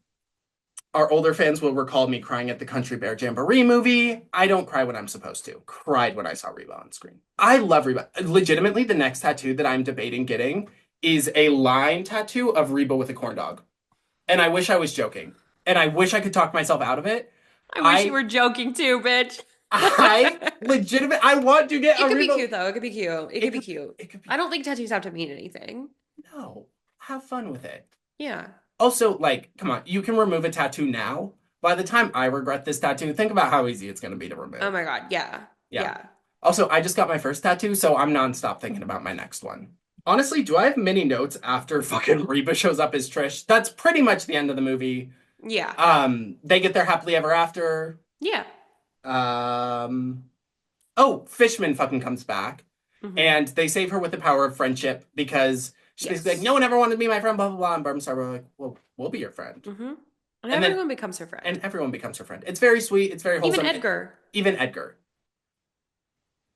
our older fans will recall me crying at the Country Bear Jamboree movie. I don't cry when I'm supposed to. Cried when I saw Reba on screen. I love Reba. Legitimately, the next tattoo that I'm debating getting is a line tattoo of Reba with a corn dog. And I wish I was joking. And I wish I could talk myself out of it. I wish you I were joking too, bitch. I legitimate I want to get It a could be Reba. cute though. It could be cute. It It could be could cute. it could be I don't think tattoos have to mean anything. no. Have fun with it. Yeah. Also, like, come on, you can remove a tattoo now. By the time I regret this tattoo, think about how easy it's gonna be to Oh remove. my God. Yeah. Yeah. Yeah. Also, I just got my first tattoo, so I'm nonstop thinking about my next one. Honestly, do I have many notes after fucking Reba shows up as Trish? That's pretty much the end of the movie. Yeah. They get their happily ever after. Yeah. Um, oh, Fishman fucking comes back, Hmm. and they save her with the power of friendship because she's basically like, no Yes. one ever wanted to be my friend, blah blah blah. And Barb and Star were like, well, we'll be your friend, Hmm. And and then everyone becomes her friend. and everyone becomes her friend. It's very sweet. It's very Even wholesome. Edgar. Even Edgar,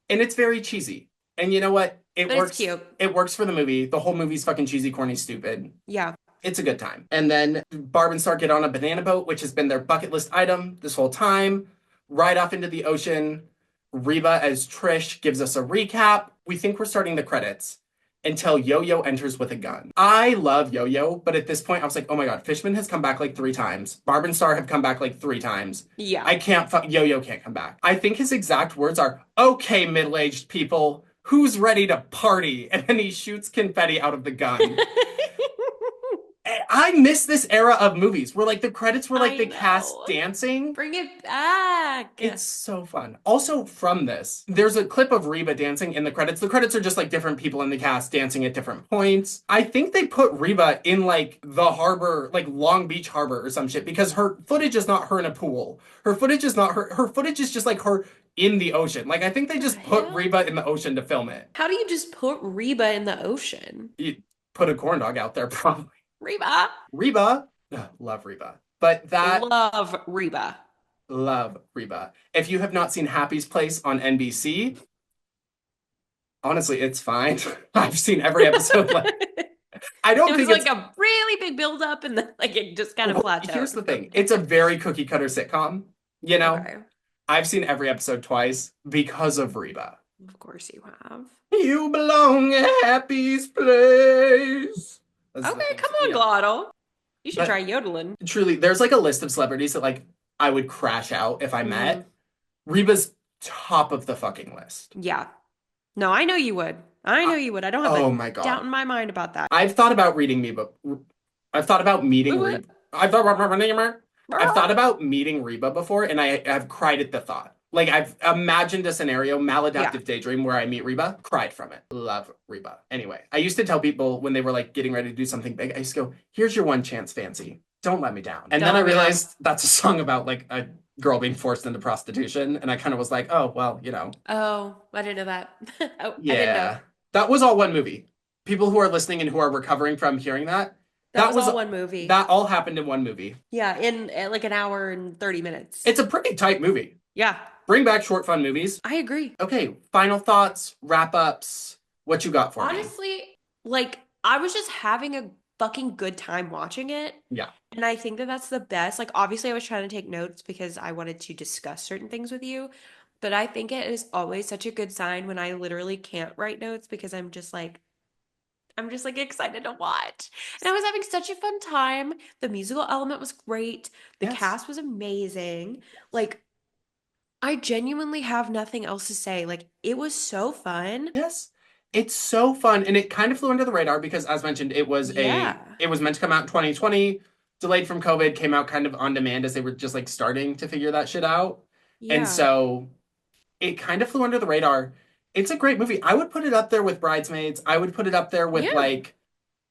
and it's very cheesy. And you know what? It But it's works. cute. It works for the movie. The whole movie's fucking cheesy, corny, stupid. Yeah. It's a good time. And then Barb and Star get on a banana boat, which has been their bucket list item this whole time. Ride off into the ocean. Reba as Trish gives us a recap. We think we're starting the credits until Yo-Yo enters with a gun. I love Yo-Yo, but at this point I was like, oh my God, Fishman has come back like 3 times. Barb and Star have come back like 3 times. Yeah. I can't, Yo-Yo can't come back. I think his exact words are, okay, middle-aged people, who's ready to party? And then he shoots confetti out of the gun. I miss this era of movies where like the credits were like I the cast know. dancing. Bring it back. It's so fun. Also, from this, there's a clip of Reba dancing in the credits. The credits are just like different people in the cast dancing at different points. I think they put Reba in like the harbor, like Long Beach Harbor or some shit, because her footage is not her in a pool. Her footage is not her. Her footage is just like her in the ocean. Like I think they The just put hell? Reba in the ocean to film it. How do you just put Reba in the ocean? You put a corn dog out there, probably. Reba. Reba, ugh, love Reba. But that Love Reba. love Reba. If you have not seen Happy's Place on NBC, honestly, it's fine. I've seen every episode. Like, I don't It was think like it's. a really big build up and then like it just kind of Well, here's plateaued. the thing. It's a very cookie cutter sitcom. You know, Okay. I've seen every episode twice because of Reba. Of course you have. You belong at Happy's Place. That's the Okay, thing. come on, Yeah. Glottal. You should But try yodeling. truly, there's like a list of celebrities that like I would crash out if I Hmm. met. Reba's top of the fucking list. Yeah. No, I know you would. I know you would. I don't have Oh a my doubt God. in my mind about that. I've thought about reading me, but I've thought about meeting Ooh. Reba. I've thought about meeting Reba before, and I've cried at the thought. Like I've imagined a scenario, Yeah. maladaptive daydream, where I meet Reba, cried from it. Love Reba. Anyway, I used to tell people when they were like getting ready to do something big, I used to go, "Here's your one chance, fancy. Don't let me down." And Don't then I let me down. realized that's a song about like a girl being forced into prostitution, and I kind of was like, "Oh well, you know." Oh, I didn't know that. Oh, I didn't know. Yeah. That was all one movie. People who are listening and who are recovering from hearing that, That that was was all one movie. that all happened in one movie. Yeah, in like an hour and 30 minutes. It's a pretty tight movie. Yeah, Bring back short fun movies. I agree. Okay, final thoughts, wrap ups. What you got for me? Honestly, like I was just having a fucking good time watching it. Yeah. And I think that that's the best. Like obviously I was trying to take notes because I wanted to discuss certain things with you, but I think it is always such a good sign when I literally can't write notes because I'm just like excited to watch. And I was having such a fun time. The musical element was great. The Yes. cast was amazing. Like I genuinely have nothing else to say. Like it was so fun. Yes. It's so fun and it kind of flew under the radar because as mentioned Yeah. it was meant to come out in 2020, delayed from COVID, came out kind of on demand as they were just like starting to figure that shit out. And Yeah. so it kind of flew under the radar. It's a great movie. I would put it up there with Bridesmaids. I would put it up there with Yeah. like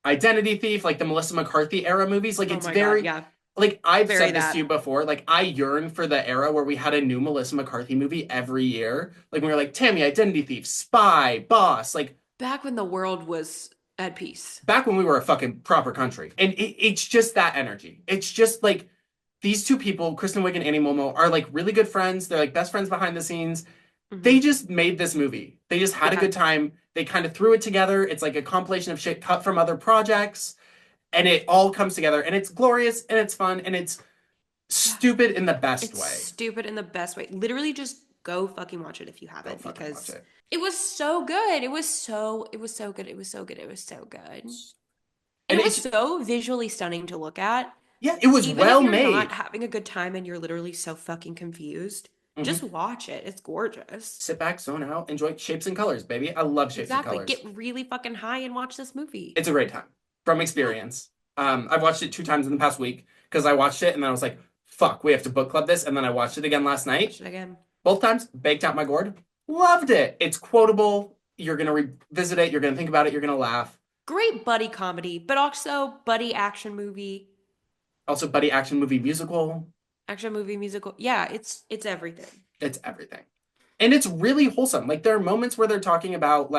Identity Thief, like the Melissa McCarthy era movies. Like Oh it's my very God, yeah. like I've Very said this that. to you before. Like I yearn for the era where we had a new Melissa McCarthy movie every year. Like we were like Tammy, Identity Thief, Spy, Boss. Like Back when the world was at peace. back when we were a fucking proper country. And it's just that energy. It's just like these two people, Kristen Wiig and Annie Momo, are like really good friends. They're like best friends behind the scenes. They Hmm. just made this movie. They just had a Yeah. good time. They kind of threw it together. It's like a compilation of shit cut from other projects, and it all comes together, and it's glorious, and it's fun, and it's Yeah. stupid in the best It's way. stupid in the best way. Literally just go fucking watch it if you Go haven't fucking watch because it. it was so good. It was so good. It was so good. It was so good. And And it was it's, so visually stunning to look at. yeah, it was Even if well you're not made. having a good time and you're literally so fucking confused, Mhm. just watch it. It's gorgeous. Sit back, zone out, enjoy shapes and colors, baby. I love shapes and Exactly. colors. Get really fucking high and watch this movie. It's a great time from Yeah. experience. I've watched it 2 times in the past week because I watched it and then I was like, fuck, we have to book club this. And then I watched it again last Watch night. it again. Both times, baked out my gourd. Loved it. It's quotable. You're going to revisit it. You're going to think about it. You're going to laugh. Great buddy comedy, but also buddy action movie, Also, buddy action movie musical. action movie musical. Yeah, it's everything. It's everything. And it's really wholesome. Like there are moments where they're talking about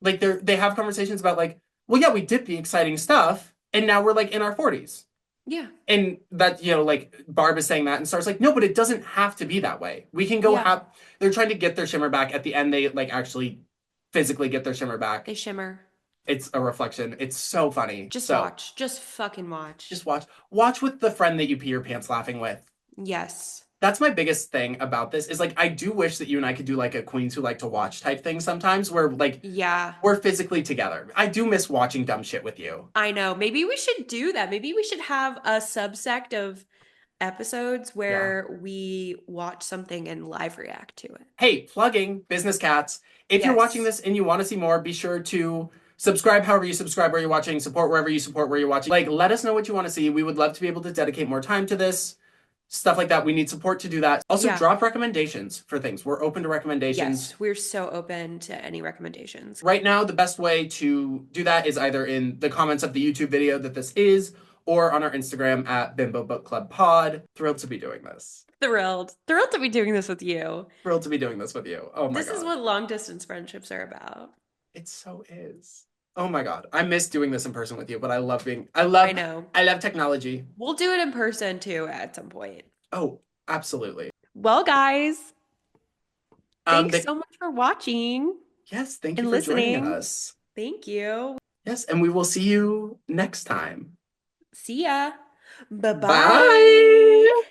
they have conversations about like, well, yeah, we did the exciting stuff and now we're like in our 40s. Yeah. And that, like Barb is saying that and Star's like, no, but it doesn't have to be that way. We can go Yeah. have they're trying to get their shimmer back. At the end, they like actually physically get their shimmer back. They shimmer. It's a reflection. It's so funny. Just So watch. Just fucking watch. just watch. Watch with the friend that you pee your pants laughing with. Yes. That's my biggest thing about this is like I do wish that you and I could do like a Queens Who Like to Watch type thing sometimes where like Yeah. we're physically together. I do miss watching dumb shit with you. I know. Maybe we should do that. Maybe we should have a subsect of episodes Yeah. where we watch something and live react to it. Hey, plugging Business Cats. If you're watching Yes. this and you want to see more, be sure to subscribe however you subscribe where you're watching, support wherever you support where you're watching. Like, let us know what you want to see. We would love to be able to dedicate more time to this. Stuff like that. We need support to do that. Also, Yeah. drop recommendations for things. We're open to recommendations. Yes. We're so open to any recommendations. Right now, the best way to do that is either in the comments of the YouTube video that this is, or on our Instagram at Bimbo Book Club Pod. Thrilled to be doing this. Thrilled. Thrilled to be doing this with you. Thrilled to be doing this with you. Oh my This is God. what long distance friendships are about. It so is. Oh my God. I miss doing this in person with you, but I know. I love technology. We'll do it in person too at some point. Oh, absolutely. Well, guys, thanks They, so much for watching yes, thank you and for joining listening. us. Thank you. Yes, and we will see you next time. See ya. Bye Bye. bye.